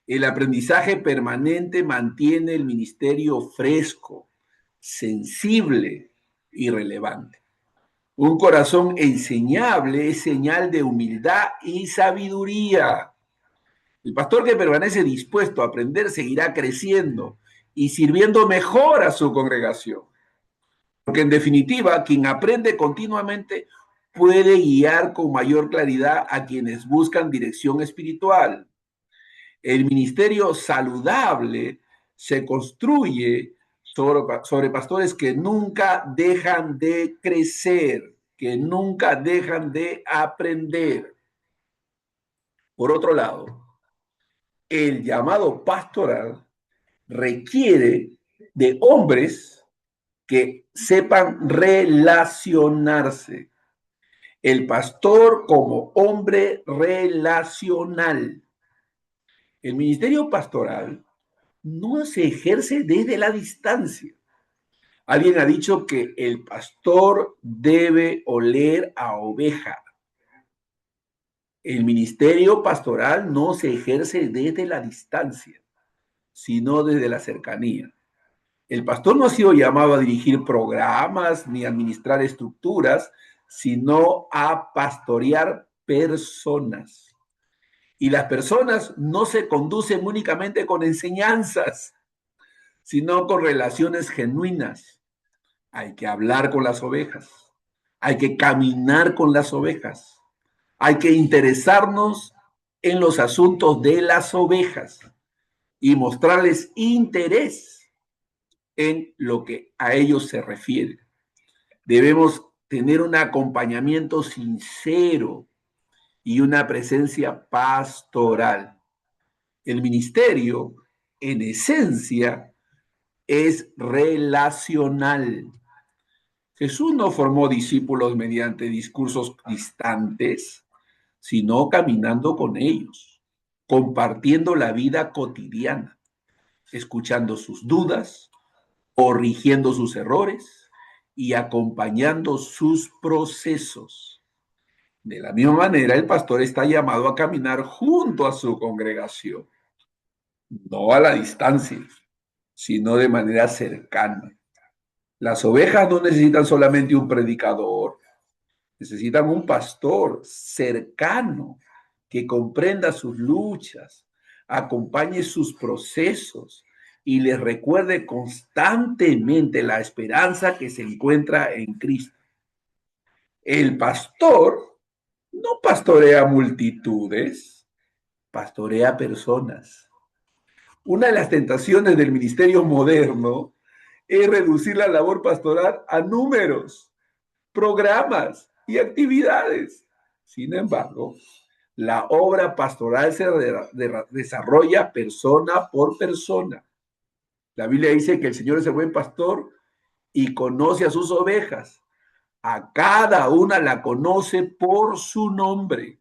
El aprendizaje permanente mantiene el ministerio fresco, sensible y relevante. Un corazón enseñable es señal de humildad y sabiduría. El pastor que permanece dispuesto a aprender seguirá creciendo y sirviendo mejor a su congregación. Porque en definitiva, quien aprende continuamente puede guiar con mayor claridad a quienes buscan dirección espiritual. El ministerio saludable se construye sobre pastores que nunca dejan de crecer, que nunca dejan de aprender. Por otro lado, el llamado pastoral requiere de hombres que sepan relacionarse. El pastor como hombre relacional. El ministerio pastoral no se ejerce desde la distancia. Alguien ha dicho que el pastor debe oler a oveja. El ministerio pastoral no se ejerce desde la distancia, sino desde la cercanía. El pastor no ha sido llamado a dirigir programas ni a administrar estructuras, sino a pastorear personas. Y las personas no se conducen únicamente con enseñanzas, sino con relaciones genuinas. Hay que hablar con las ovejas, hay que caminar con las ovejas, hay que interesarnos en los asuntos de las ovejas y mostrarles interés en lo que a ellos se refiere. Debemos tener un acompañamiento sincero y una presencia pastoral. El ministerio, en esencia, es relacional. Jesús no formó discípulos mediante discursos distantes, sino caminando con ellos, compartiendo la vida cotidiana, escuchando sus dudas, corrigiendo sus errores y acompañando sus procesos. De la misma manera, el pastor está llamado a caminar junto a su congregación, no a la distancia, sino de manera cercana. Las ovejas no necesitan solamente un predicador, necesitan un pastor cercano que comprenda sus luchas, acompañe sus procesos y les recuerde constantemente la esperanza que se encuentra en Cristo. El pastor no pastorea multitudes, pastorea personas. Una de las tentaciones del ministerio moderno es reducir la labor pastoral a números, programas y actividades. Sin embargo, la obra pastoral se desarrolla persona por persona. La Biblia dice que el Señor es el buen pastor y conoce a sus ovejas. A cada una la conoce por su nombre.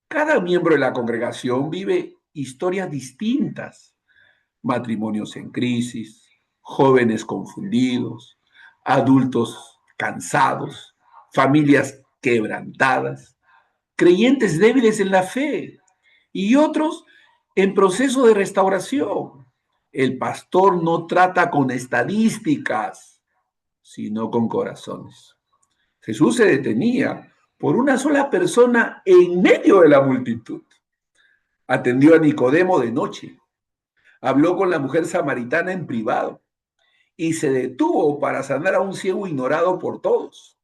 Cada miembro de la congregación vive historias distintas. Matrimonios en crisis, jóvenes confundidos, adultos cansados, familias quebrantadas, creyentes débiles en la fe y otros en proceso de restauración. El pastor no trata con estadísticas, sino con corazones. Jesús se detenía por una sola persona en medio de la multitud. Atendió a Nicodemo de noche, habló con la mujer samaritana en privado y se detuvo para sanar a un ciego ignorado por todos.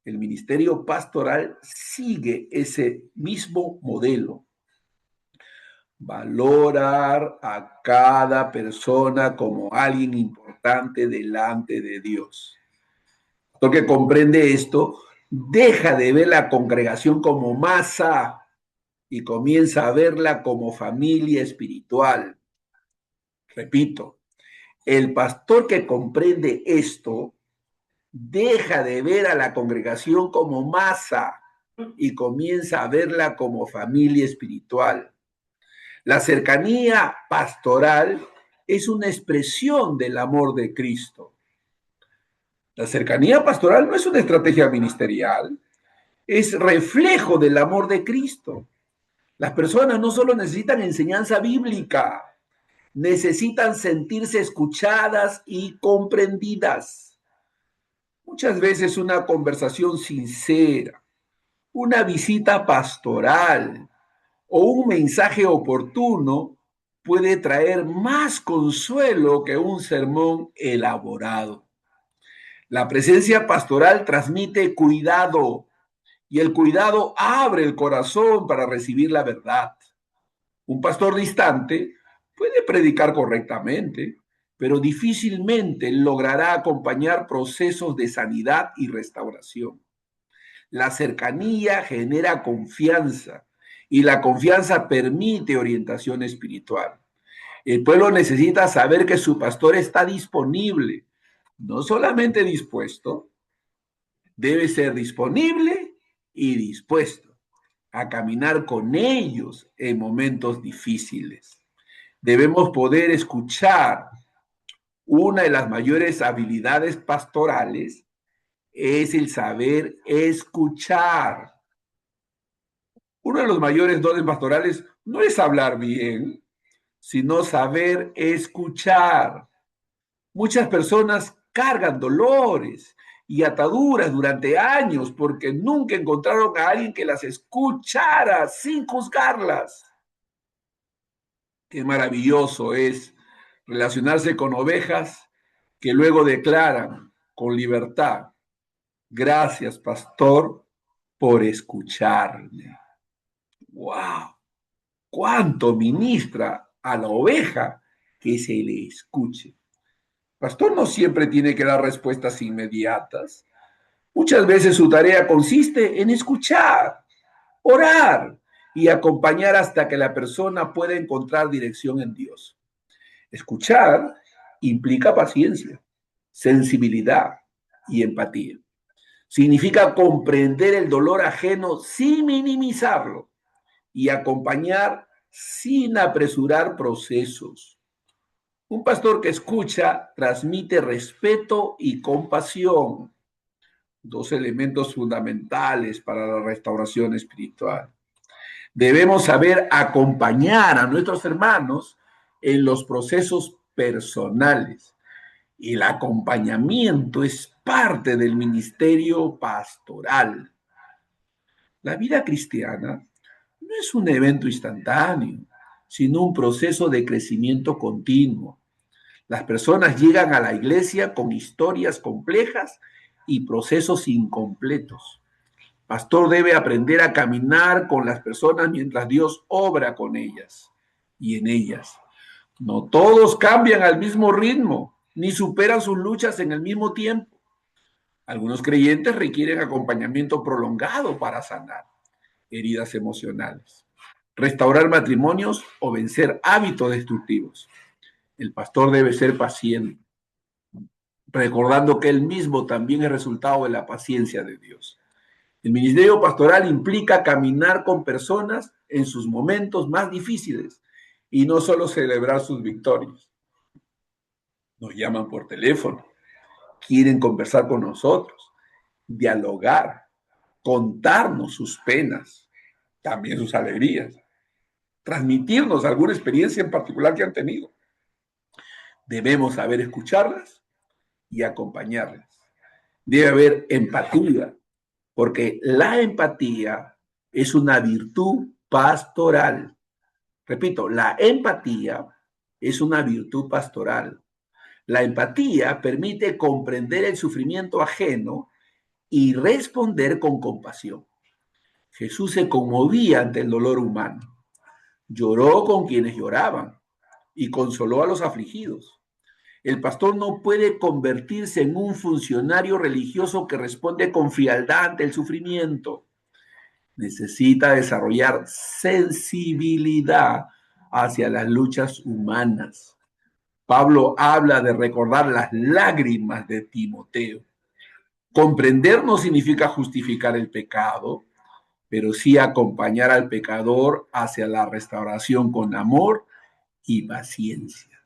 El ministerio pastoral sigue ese mismo modelo. Valorar a cada persona como alguien importante delante de Dios. Lo que comprende esto, deja de ver la congregación como masa y comienza a verla como familia espiritual. Repito, el pastor que comprende esto deja de ver a la congregación como masa y comienza a verla como familia espiritual. La cercanía pastoral es una expresión del amor de Cristo. La cercanía pastoral no es una estrategia ministerial, es reflejo del amor de Cristo. Las personas no solo necesitan enseñanza bíblica, necesitan sentirse escuchadas y comprendidas. Muchas veces una conversación sincera, una visita pastoral o un mensaje oportuno puede traer más consuelo que un sermón elaborado. La presencia pastoral transmite cuidado y el cuidado abre el corazón para recibir la verdad. Un pastor distante puede predicar correctamente, pero difícilmente logrará acompañar procesos de sanidad y restauración. La cercanía genera confianza y la confianza permite orientación espiritual. El pueblo necesita saber que su pastor está disponible, no solamente dispuesto, debe ser disponible y dispuesto a caminar con ellos en momentos difíciles. Debemos poder escuchar. Una de las mayores habilidades pastorales es el saber escuchar. Uno de los mayores dones pastorales no es hablar bien, sino saber escuchar. Muchas personas cargan dolores y ataduras durante años porque nunca encontraron a alguien que las escuchara sin juzgarlas. Qué maravilloso es relacionarse con ovejas que luego declaran con libertad: gracias, pastor, por escucharme. ¡Wow! ¿Cuánto ministra a la oveja que se le escuche? Pastor no siempre tiene que dar respuestas inmediatas. Muchas veces su tarea consiste en escuchar, orar y acompañar hasta que la persona pueda encontrar dirección en Dios. Escuchar implica paciencia, sensibilidad y empatía. Significa comprender el dolor ajeno sin minimizarlo y acompañar sin apresurar procesos. Un pastor que escucha transmite respeto y compasión, dos elementos fundamentales para la restauración espiritual. Debemos saber acompañar a nuestros hermanos en los procesos personales. Y el acompañamiento es parte del ministerio pastoral. La vida cristiana no es un evento instantáneo, sino un proceso de crecimiento continuo. Las personas llegan a la iglesia con historias complejas y procesos incompletos. Pastor debe aprender a caminar con las personas mientras Dios obra con ellas y en ellas. No todos cambian al mismo ritmo, ni superan sus luchas en el mismo tiempo. Algunos creyentes requieren acompañamiento prolongado para sanar heridas emocionales, restaurar matrimonios o vencer hábitos destructivos. El pastor debe ser paciente, recordando que él mismo también es resultado de la paciencia de Dios. El ministerio pastoral implica caminar con personas en sus momentos más difíciles y no solo celebrar sus victorias. Nos llaman por teléfono, quieren conversar con nosotros, dialogar, contarnos sus penas, también sus alegrías, transmitirnos alguna experiencia en particular que han tenido. Debemos saber escucharlas y acompañarlas. Debe haber empatía, porque la empatía es una virtud pastoral. Repito, la empatía es una virtud pastoral. La empatía permite comprender el sufrimiento ajeno y responder con compasión. Jesús se conmovía ante el dolor humano, lloró con quienes lloraban y consoló a los afligidos. El pastor no puede convertirse en un funcionario religioso que responde con frialdad ante el sufrimiento. Necesita desarrollar sensibilidad hacia las luchas humanas. Pablo habla de recordar las lágrimas de Timoteo. Comprender no significa justificar el pecado, pero sí acompañar al pecador hacia la restauración con amor y paciencia.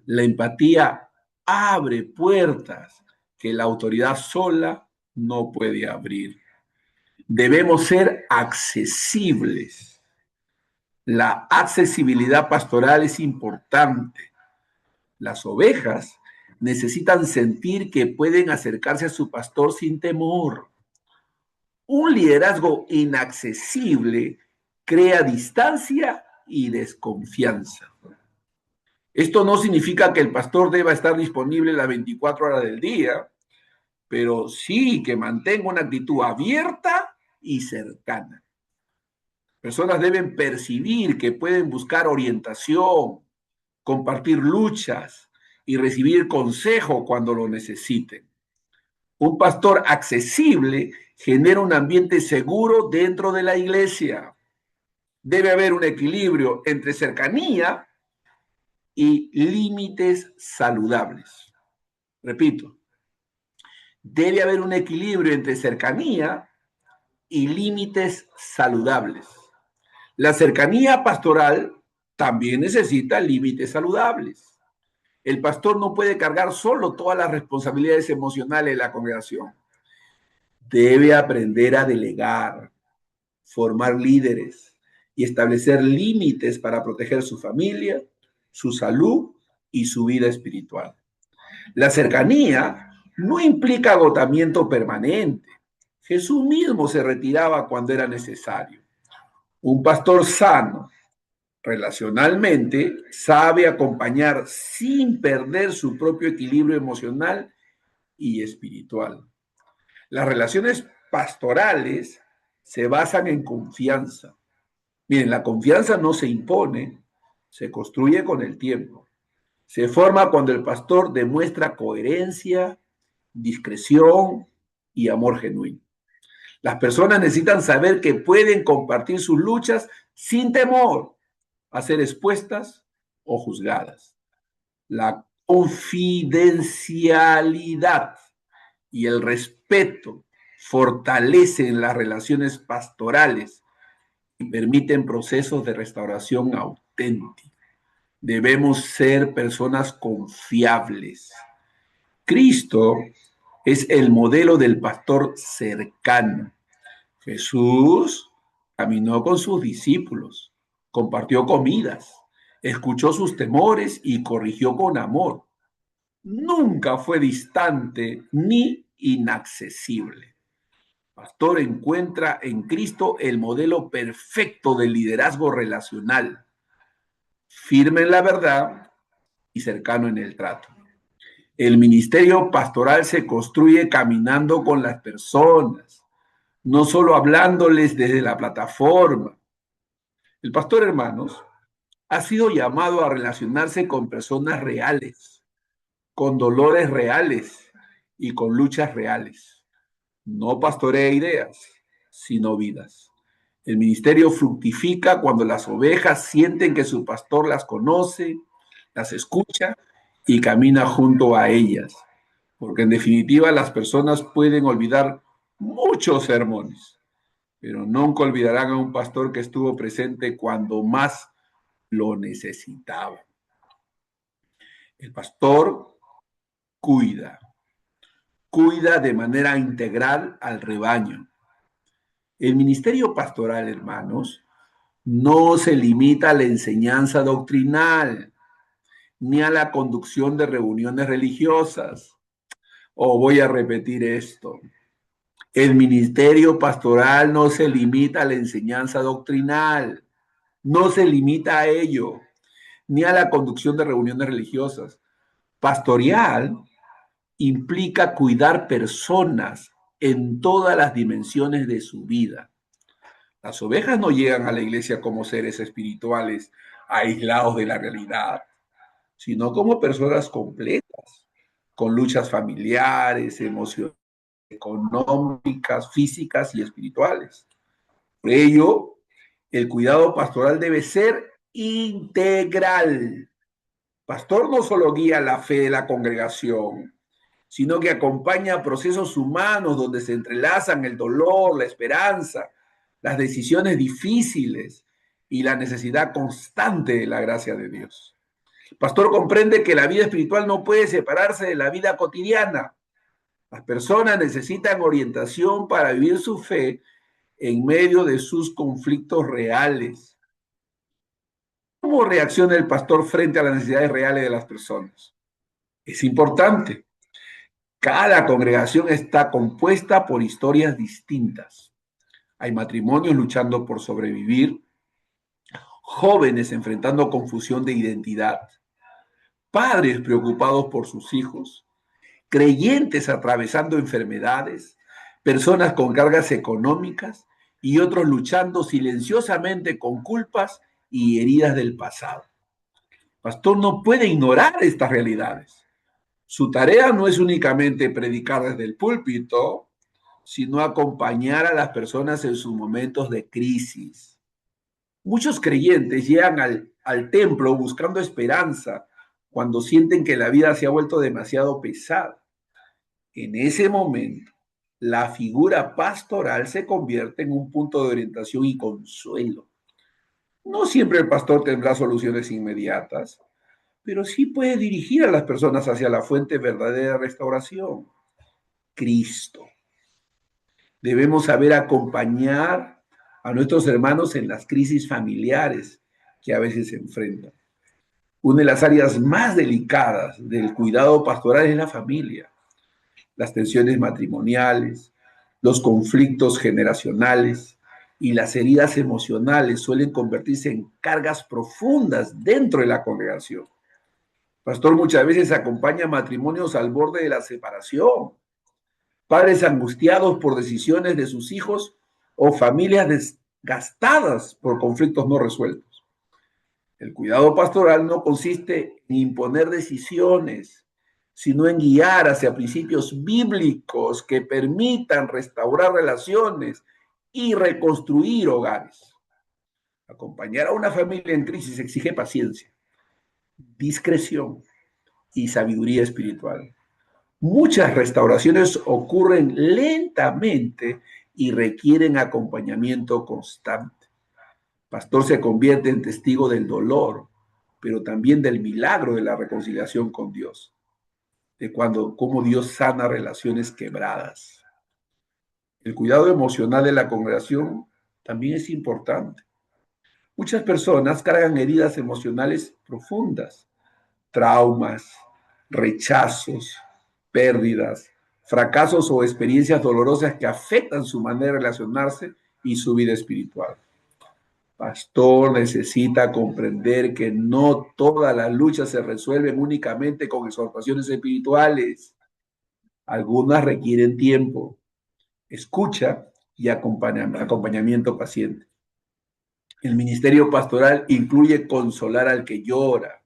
La empatía abre puertas que la autoridad sola no puede abrir. Debemos ser accesibles. La accesibilidad pastoral es importante. Las ovejas necesitan sentir que pueden acercarse a su pastor sin temor. Un liderazgo inaccesible crea distancia y desconfianza. Esto no significa que el pastor deba estar disponible las 24 horas del día, pero sí que mantenga una actitud abierta y cercana. Personas deben percibir que pueden buscar orientación, compartir luchas y recibir consejo cuando lo necesiten. Un pastor accesible genera un ambiente seguro dentro de la iglesia. Debe haber un equilibrio entre cercanía y límites saludables. Repito, debe haber un equilibrio entre cercanía y límites saludables. La cercanía pastoral también necesita límites saludables. El pastor no puede cargar solo todas las responsabilidades emocionales de la congregación. Debe aprender a delegar, formar líderes y establecer límites para proteger su familia, su salud y su vida espiritual. La cercanía no implica agotamiento permanente. Jesús mismo se retiraba cuando era necesario. Un pastor sano, relacionalmente, sabe acompañar sin perder su propio equilibrio emocional y espiritual. Las relaciones pastorales se basan en confianza. Miren, la confianza no se impone, se construye con el tiempo. Se forma cuando el pastor demuestra coherencia, discreción y amor genuino. Las personas necesitan saber que pueden compartir sus luchas sin temor a ser expuestas o juzgadas. La confidencialidad y el respeto fortalecen las relaciones pastorales y permiten procesos de restauración auténtica. Debemos ser personas confiables. Cristo es el modelo del pastor cercano. Jesús caminó con sus discípulos, compartió comidas, escuchó sus temores y corrigió con amor. Nunca fue distante ni inaccesible. Pastor encuentra en Cristo el modelo perfecto del liderazgo relacional, firme en la verdad y cercano en el trato. El ministerio pastoral se construye caminando con las personas, no solo hablándoles desde la plataforma. El pastor, hermanos, ha sido llamado a relacionarse con personas reales, con dolores reales y con luchas reales. No pastorea ideas, sino vidas. El ministerio fructifica cuando las ovejas sienten que su pastor las conoce, las escucha y camina junto a ellas. Porque en definitiva las personas pueden olvidar muchos sermones, pero nunca olvidarán a un pastor que estuvo presente cuando más lo necesitaba. El pastor cuida de manera integral al rebaño. El ministerio pastoral, hermanos, no se limita a la enseñanza doctrinal ni a la conducción de reuniones religiosas. Voy a repetir esto. El ministerio pastoral no se limita a la enseñanza doctrinal, no se limita a ello, ni a la conducción de reuniones religiosas. Pastoral implica cuidar personas en todas las dimensiones de su vida. Las ovejas no llegan a la iglesia como seres espirituales aislados de la realidad, sino como personas completas, con luchas familiares, emocionales, económicas, físicas y espirituales. Por ello, el cuidado pastoral debe ser integral. Pastor no solo guía la fe de la congregación, sino que acompaña procesos humanos donde se entrelazan el dolor, la esperanza las decisiones difíciles y la necesidad constante de la gracia de Dios. El pastor comprende que la vida espiritual no puede separarse de la vida cotidiana. Las personas necesitan orientación para vivir su fe en medio de sus conflictos reales. ¿Cómo reacciona el pastor frente a las necesidades reales de las personas? Es importante. Cada congregación está compuesta por historias distintas. Hay matrimonios luchando por sobrevivir, jóvenes enfrentando confusión de identidad, padres preocupados por sus hijos, creyentes atravesando enfermedades, personas con cargas económicas y otros luchando silenciosamente con culpas y heridas del pasado. El pastor no puede ignorar estas realidades. Su tarea no es únicamente predicar desde el púlpito, sino acompañar a las personas en sus momentos de crisis. Muchos creyentes llegan al templo buscando esperanza cuando sienten que la vida se ha vuelto demasiado pesada. En ese momento, la figura pastoral se convierte en un punto de orientación y consuelo. No siempre el pastor tendrá soluciones inmediatas, pero sí puede dirigir a las personas hacia la fuente verdadera de restauración, Cristo. Debemos saber acompañar a nuestros hermanos en las crisis familiares que a veces se enfrentan. Una de las áreas más delicadas del cuidado pastoral es la familia. Las tensiones matrimoniales, los conflictos generacionales y las heridas emocionales suelen convertirse en cargas profundas dentro de la congregación. Pastor muchas veces acompaña matrimonios al borde de la separación, padres angustiados por decisiones de sus hijos o familias desgastadas por conflictos no resueltos. El cuidado pastoral no consiste en imponer decisiones, sino en guiar hacia principios bíblicos que permitan restaurar relaciones y reconstruir hogares. Acompañar a una familia en crisis exige paciencia, discreción y sabiduría espiritual. Muchas restauraciones ocurren lentamente y requieren acompañamiento constante. El pastor se convierte en testigo del dolor, pero también del milagro de la reconciliación con Dios, de cómo Dios sana relaciones quebradas. El cuidado emocional de la congregación también es importante. Muchas personas cargan heridas emocionales profundas, traumas, rechazos, pérdidas, fracasos o experiencias dolorosas que afectan su manera de relacionarse y su vida espiritual. Pastor necesita comprender que no todas las luchas se resuelven únicamente con exhortaciones espirituales. Algunas requieren tiempo, escucha y acompañamiento paciente. El ministerio pastoral incluye consolar al que llora,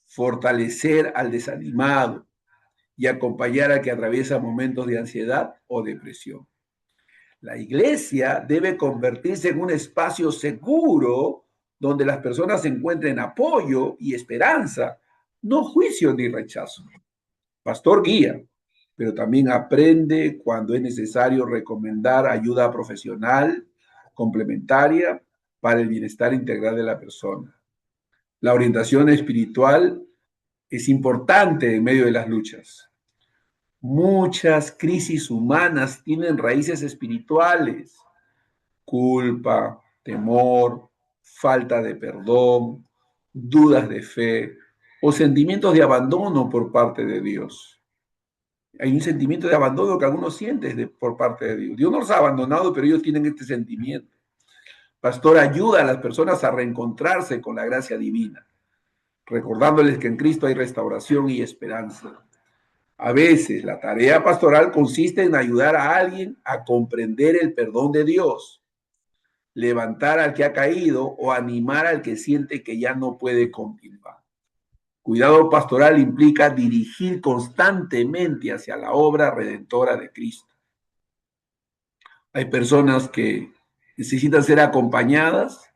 fortalecer al desanimado y acompañar al que atraviesa momentos de ansiedad o depresión. La iglesia debe convertirse en un espacio seguro donde las personas encuentren apoyo y esperanza, no juicio ni rechazo. Pastor guía, pero también aprende cuando es necesario recomendar ayuda profesional complementaria para el bienestar integral de la persona. La orientación espiritual es importante en medio de las luchas. Muchas crisis humanas tienen raíces espirituales: culpa, temor, falta de perdón, dudas de fe o sentimientos de abandono por parte de Dios. Hay un sentimiento de abandono que algunos sienten por parte de Dios. Dios no los ha abandonado, pero ellos tienen este sentimiento. Pastor ayuda a las personas a reencontrarse con la gracia divina, recordándoles que en Cristo hay restauración y esperanza. A veces la tarea pastoral consiste en ayudar a alguien a comprender el perdón de Dios, levantar al que ha caído o animar al que siente que ya no puede continuar. Cuidado pastoral implica dirigir constantemente hacia la obra redentora de Cristo. Hay personas que necesitan ser acompañadas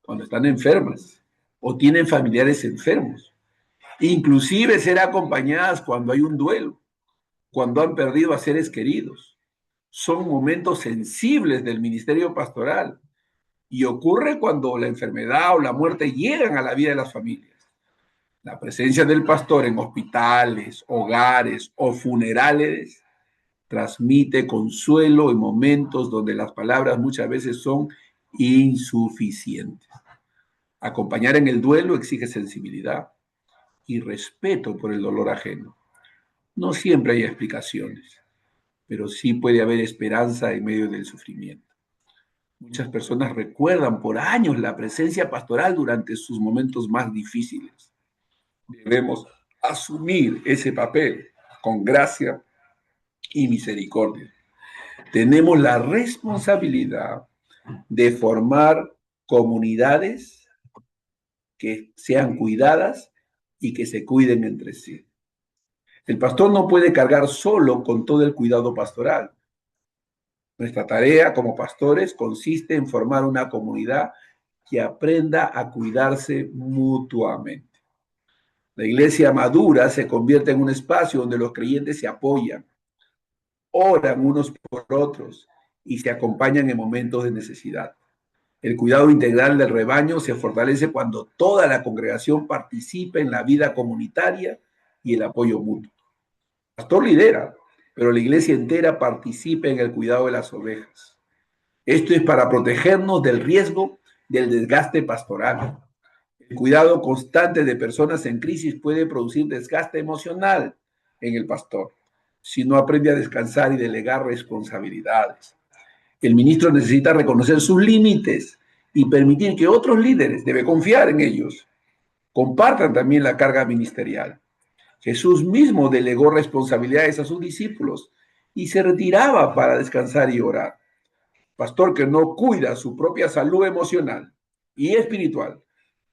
cuando están enfermas o tienen familiares enfermos. Inclusive ser acompañadas cuando hay un duelo, cuando han perdido a seres queridos. son momentos sensibles del ministerio pastoral y ocurre cuando la enfermedad o la muerte llegan a la vida de las familias. La presencia del pastor en hospitales, hogares o funerales transmite consuelo en momentos donde las palabras muchas veces son insuficientes. Acompañar en el duelo exige sensibilidad y respeto por el dolor ajeno. No siempre hay explicaciones, pero sí puede haber esperanza en medio del sufrimiento. Muchas personas recuerdan por años la presencia pastoral durante sus momentos más difíciles. Debemos asumir ese papel con gracia y misericordia. Tenemos la responsabilidad de formar comunidades que sean cuidadas y que se cuiden entre sí. El pastor no puede cargar solo con todo el cuidado pastoral. Nuestra tarea como pastores consiste en formar una comunidad que aprenda a cuidarse mutuamente. La iglesia madura se convierte en un espacio donde los creyentes se apoyan, oran unos por otros y se acompañan en momentos de necesidad. El cuidado integral del rebaño se fortalece cuando toda la congregación participa en la vida comunitaria y el apoyo mutuo. El pastor lidera, pero la iglesia entera participa en el cuidado de las ovejas. Esto es para protegernos del riesgo del desgaste pastoral. El cuidado constante de personas en crisis puede producir desgaste emocional en el pastor si no aprende a descansar y delegar responsabilidades. El ministro necesita reconocer sus límites y permitir que otros líderes, debe confiar en ellos, compartan también la carga ministerial. Jesús mismo delegó responsabilidades a sus discípulos y se retiraba para descansar y orar. Pastor que no cuida su propia salud emocional y espiritual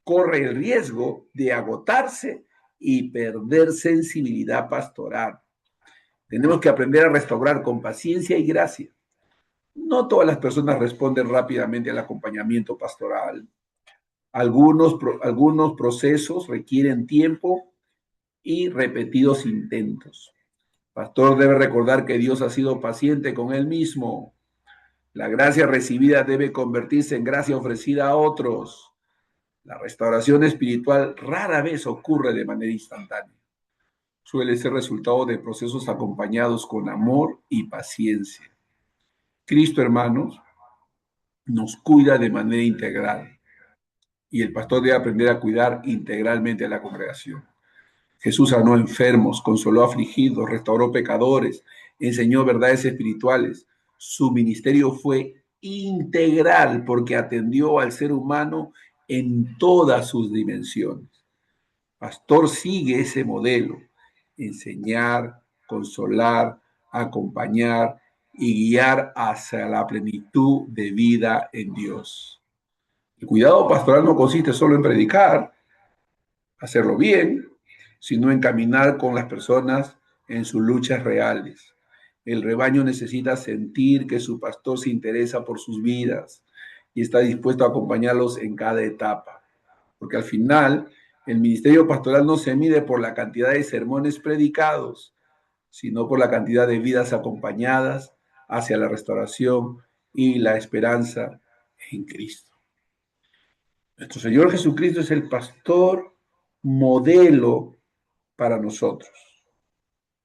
corre el riesgo de agotarse y perder sensibilidad pastoral. Tenemos que aprender a restaurar con paciencia y gracia. No todas las personas responden rápidamente al acompañamiento pastoral. Algunos procesos requieren tiempo y repetidos intentos. Pastor debe recordar que Dios ha sido paciente con él mismo. La gracia recibida debe convertirse en gracia ofrecida a otros. La restauración espiritual rara vez ocurre de manera instantánea. Suele ser resultado de procesos acompañados con amor y paciencia. Cristo, hermanos, nos cuida de manera integral y el pastor debe aprender a cuidar integralmente a la congregación. Jesús sanó enfermos, consoló afligidos, restauró pecadores, enseñó verdades espirituales. Su ministerio fue integral porque atendió al ser humano en todas sus dimensiones. Pastor sigue ese modelo: enseñar, consolar, acompañar y guiar hacia la plenitud de vida en Dios. El cuidado pastoral no consiste solo en predicar, hacerlo bien, sino en caminar con las personas en sus luchas reales. El rebaño necesita sentir que su pastor se interesa por sus vidas y está dispuesto a acompañarlos en cada etapa. Porque al final, el ministerio pastoral no se mide por la cantidad de sermones predicados, sino por la cantidad de vidas acompañadas hacia la restauración y la esperanza en Cristo. Nuestro Señor Jesucristo es el pastor modelo para nosotros.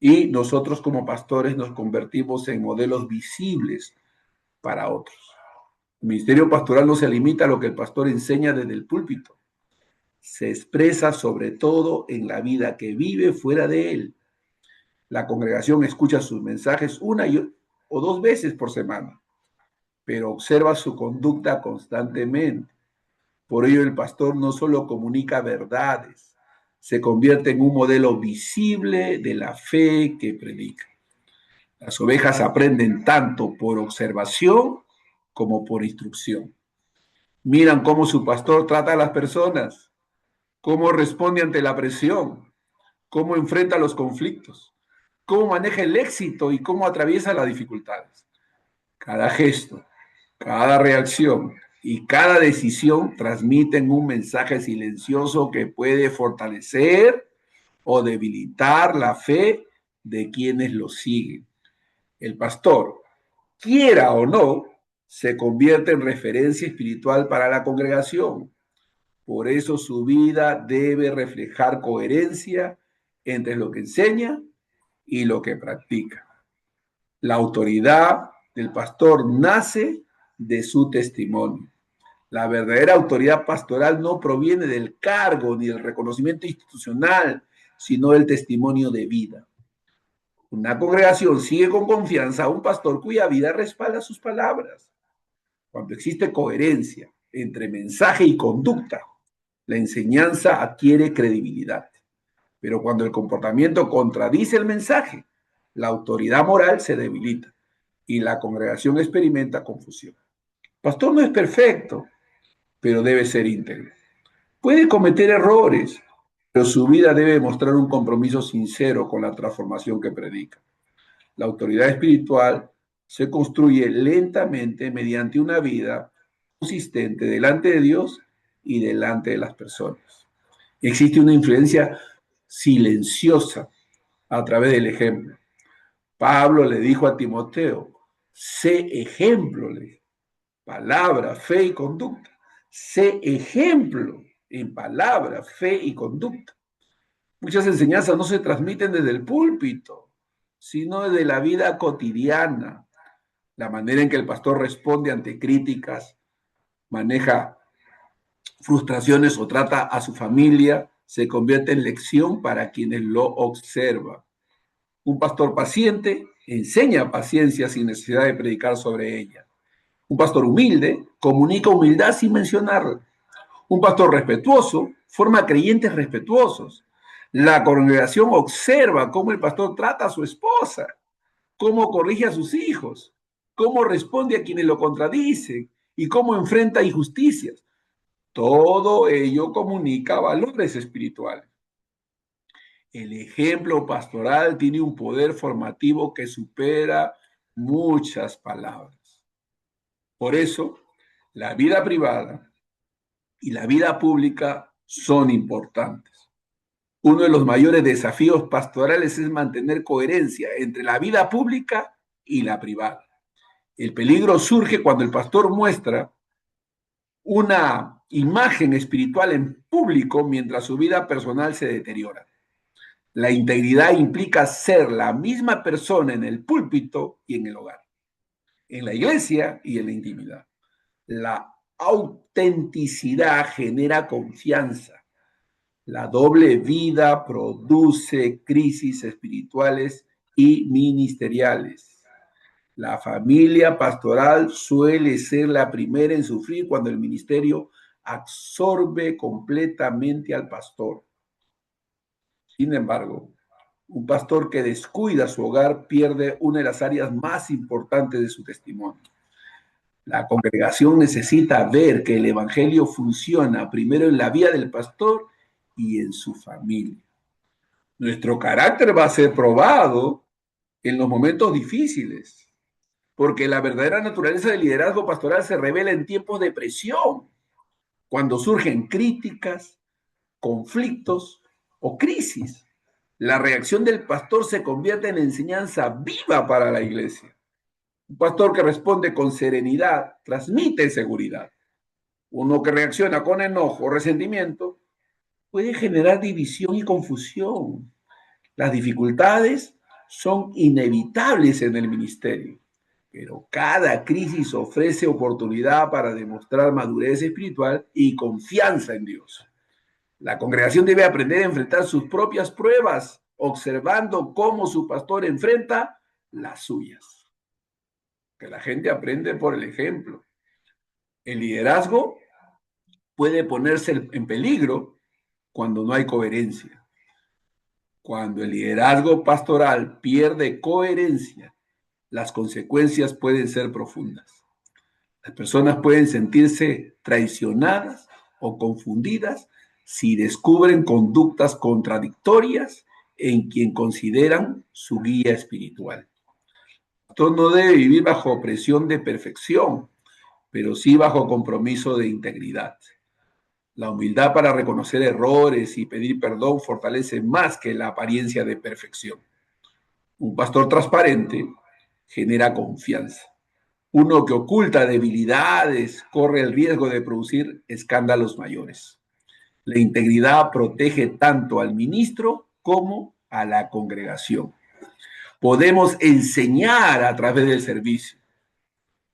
Y nosotros como pastores nos convertimos en modelos visibles para otros. El ministerio pastoral no se limita a lo que el pastor enseña desde el púlpito. Se expresa sobre todo en la vida que vive fuera de él. La congregación escucha sus mensajes o dos veces por semana, pero observa su conducta constantemente. Por ello, el pastor no solo comunica verdades, se convierte en un modelo visible de la fe que predica. Las ovejas aprenden tanto por observación como por instrucción. Miran cómo su pastor trata a las personas, cómo responde ante la presión, cómo enfrenta los conflictos, cómo maneja el éxito y cómo atraviesa las dificultades. Cada gesto, cada reacción y cada decisión transmiten un mensaje silencioso que puede fortalecer o debilitar la fe de quienes lo siguen. El pastor quiera o no, se convierte en referencia espiritual para la congregación. Por eso su vida debe reflejar coherencia entre lo que enseña y lo que practica. La autoridad del pastor nace de su testimonio. La verdadera autoridad pastoral no proviene del cargo ni del reconocimiento institucional, sino del testimonio de vida. Una congregación sigue con confianza a un pastor cuya vida respalda sus palabras. Cuando existe coherencia entre mensaje y conducta, la enseñanza adquiere credibilidad. Pero cuando el comportamiento contradice el mensaje, la autoridad moral se debilita y la congregación experimenta confusión. El pastor no es perfecto, pero debe ser íntegro. Puede cometer errores, pero su vida debe mostrar un compromiso sincero con la transformación que predica. La autoridad espiritual se construye lentamente mediante una vida consistente delante de Dios y delante de las personas. Existe una influencia silenciosa a través del ejemplo. Pablo le dijo a Timoteo, sé ejemplo, palabra, fe y conducta. Sé ejemplo en palabra, fe y conducta. Muchas enseñanzas no se transmiten desde el púlpito, sino desde la vida cotidiana. La manera en que el pastor responde ante críticas, maneja frustraciones o trata a su familia, se convierte en lección para quienes lo observan. Un pastor paciente enseña paciencia sin necesidad de predicar sobre ella. Un pastor humilde comunica humildad sin mencionarla. Un pastor respetuoso forma creyentes respetuosos. La congregación observa cómo el pastor trata a su esposa, cómo corrige a sus hijos, cómo responde a quienes lo contradicen y cómo enfrenta injusticias. Todo ello comunica valores espirituales. El ejemplo pastoral tiene un poder formativo que supera muchas palabras. Por eso, la vida privada y la vida pública son importantes. Uno de los mayores desafíos pastorales es mantener coherencia entre la vida pública y la privada. El peligro surge cuando el pastor muestra una imagen espiritual en público mientras su vida personal se deteriora. La integridad implica ser la misma persona en el púlpito y en el hogar, en la iglesia y en la intimidad. La autenticidad genera confianza. La doble vida produce crisis espirituales y ministeriales. La familia pastoral suele ser la primera en sufrir cuando el ministerio absorbe completamente al pastor. Sin embargo, un pastor que descuida su hogar pierde una de las áreas más importantes de su testimonio. La congregación necesita ver que el evangelio funciona primero en la vida del pastor y en su familia. Nuestro carácter va a ser probado en los momentos difíciles, porque la verdadera naturaleza del liderazgo pastoral se revela en tiempos de presión, cuando surgen críticas, conflictos o crisis. La reacción del pastor se convierte en enseñanza viva para la iglesia. Un pastor que responde con serenidad transmite seguridad. Uno que reacciona con enojo o resentimiento puede generar división y confusión. Las dificultades son inevitables en el ministerio, pero cada crisis ofrece oportunidad para demostrar madurez espiritual y confianza en Dios. La congregación debe aprender a enfrentar sus propias pruebas, observando cómo su pastor enfrenta las suyas. Que la gente aprende por el ejemplo. El liderazgo puede ponerse en peligro cuando no hay coherencia. Cuando el liderazgo pastoral pierde coherencia, las consecuencias pueden ser profundas. Las personas pueden sentirse traicionadas o confundidas si descubren conductas contradictorias en quien consideran su guía espiritual. El pastor no debe vivir bajo presión de perfección, pero sí bajo compromiso de integridad. La humildad para reconocer errores y pedir perdón fortalece más que la apariencia de perfección. Un pastor transparente genera confianza. Uno que oculta debilidades corre el riesgo de producir escándalos mayores. La integridad protege tanto al ministro como a la congregación. Podemos enseñar a través del servicio.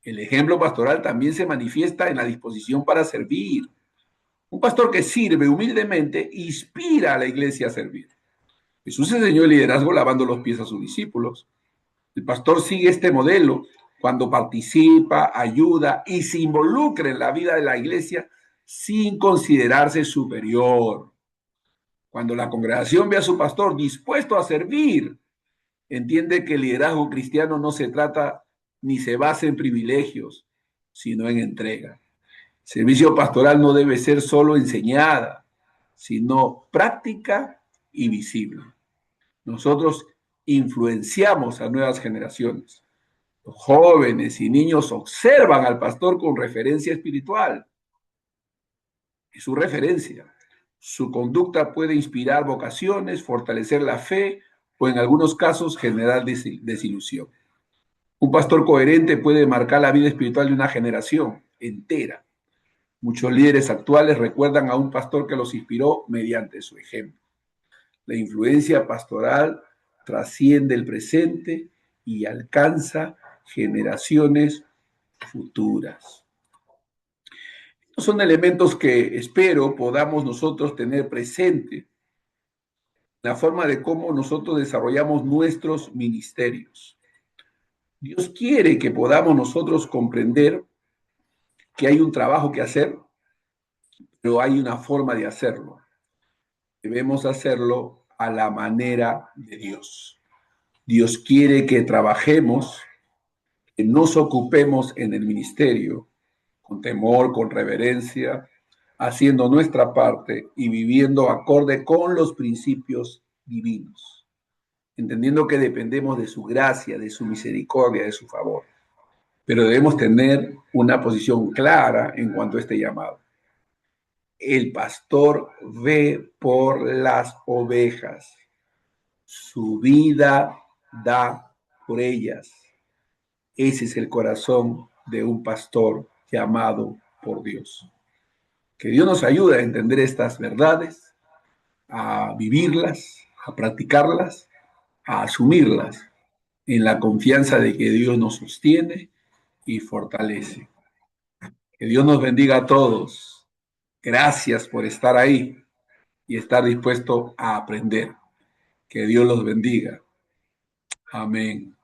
El ejemplo pastoral también se manifiesta en la disposición para servir. Un pastor que sirve humildemente inspira a la iglesia a servir. Jesús enseñó el liderazgo lavando los pies a sus discípulos. El pastor sigue este modelo cuando participa, ayuda y se involucra en la vida de la iglesia sin considerarse superior. Cuando la congregación ve a su pastor dispuesto a servir, entiende que el liderazgo cristiano no se trata ni se basa en privilegios, sino en entrega. Servicio pastoral no debe ser solo enseñada, sino práctica y visible. Nosotros influenciamos a nuevas generaciones. Los jóvenes y niños observan al pastor con referencia espiritual. Es su referencia. Su conducta puede inspirar vocaciones, fortalecer la fe o en algunos casos generar desilusión. Un pastor coherente puede marcar la vida espiritual de una generación entera. Muchos líderes actuales recuerdan a un pastor que los inspiró mediante su ejemplo. La influencia pastoral trasciende el presente y alcanza generaciones futuras. Estos son elementos que espero podamos nosotros tener presente la forma de cómo nosotros desarrollamos nuestros ministerios. Dios quiere que podamos nosotros comprender que hay un trabajo que hacer, pero hay una forma de hacerlo. Debemos hacerlo a la manera de Dios. Dios quiere que trabajemos, que nos ocupemos en el ministerio con temor, con reverencia, haciendo nuestra parte y viviendo acorde con los principios divinos, entendiendo que dependemos de su gracia, de su misericordia, de su favor. Pero debemos tener una posición clara en cuanto a este llamado. El pastor ve por las ovejas, su vida da por ellas. Ese es el corazón de un pastor llamado por Dios. Que Dios nos ayude a entender estas verdades, a vivirlas, a practicarlas, a asumirlas en la confianza de que Dios nos sostiene y fortalece. Que Dios nos bendiga a todos. Gracias por estar ahí y estar dispuesto a aprender. Que Dios los bendiga. Amén.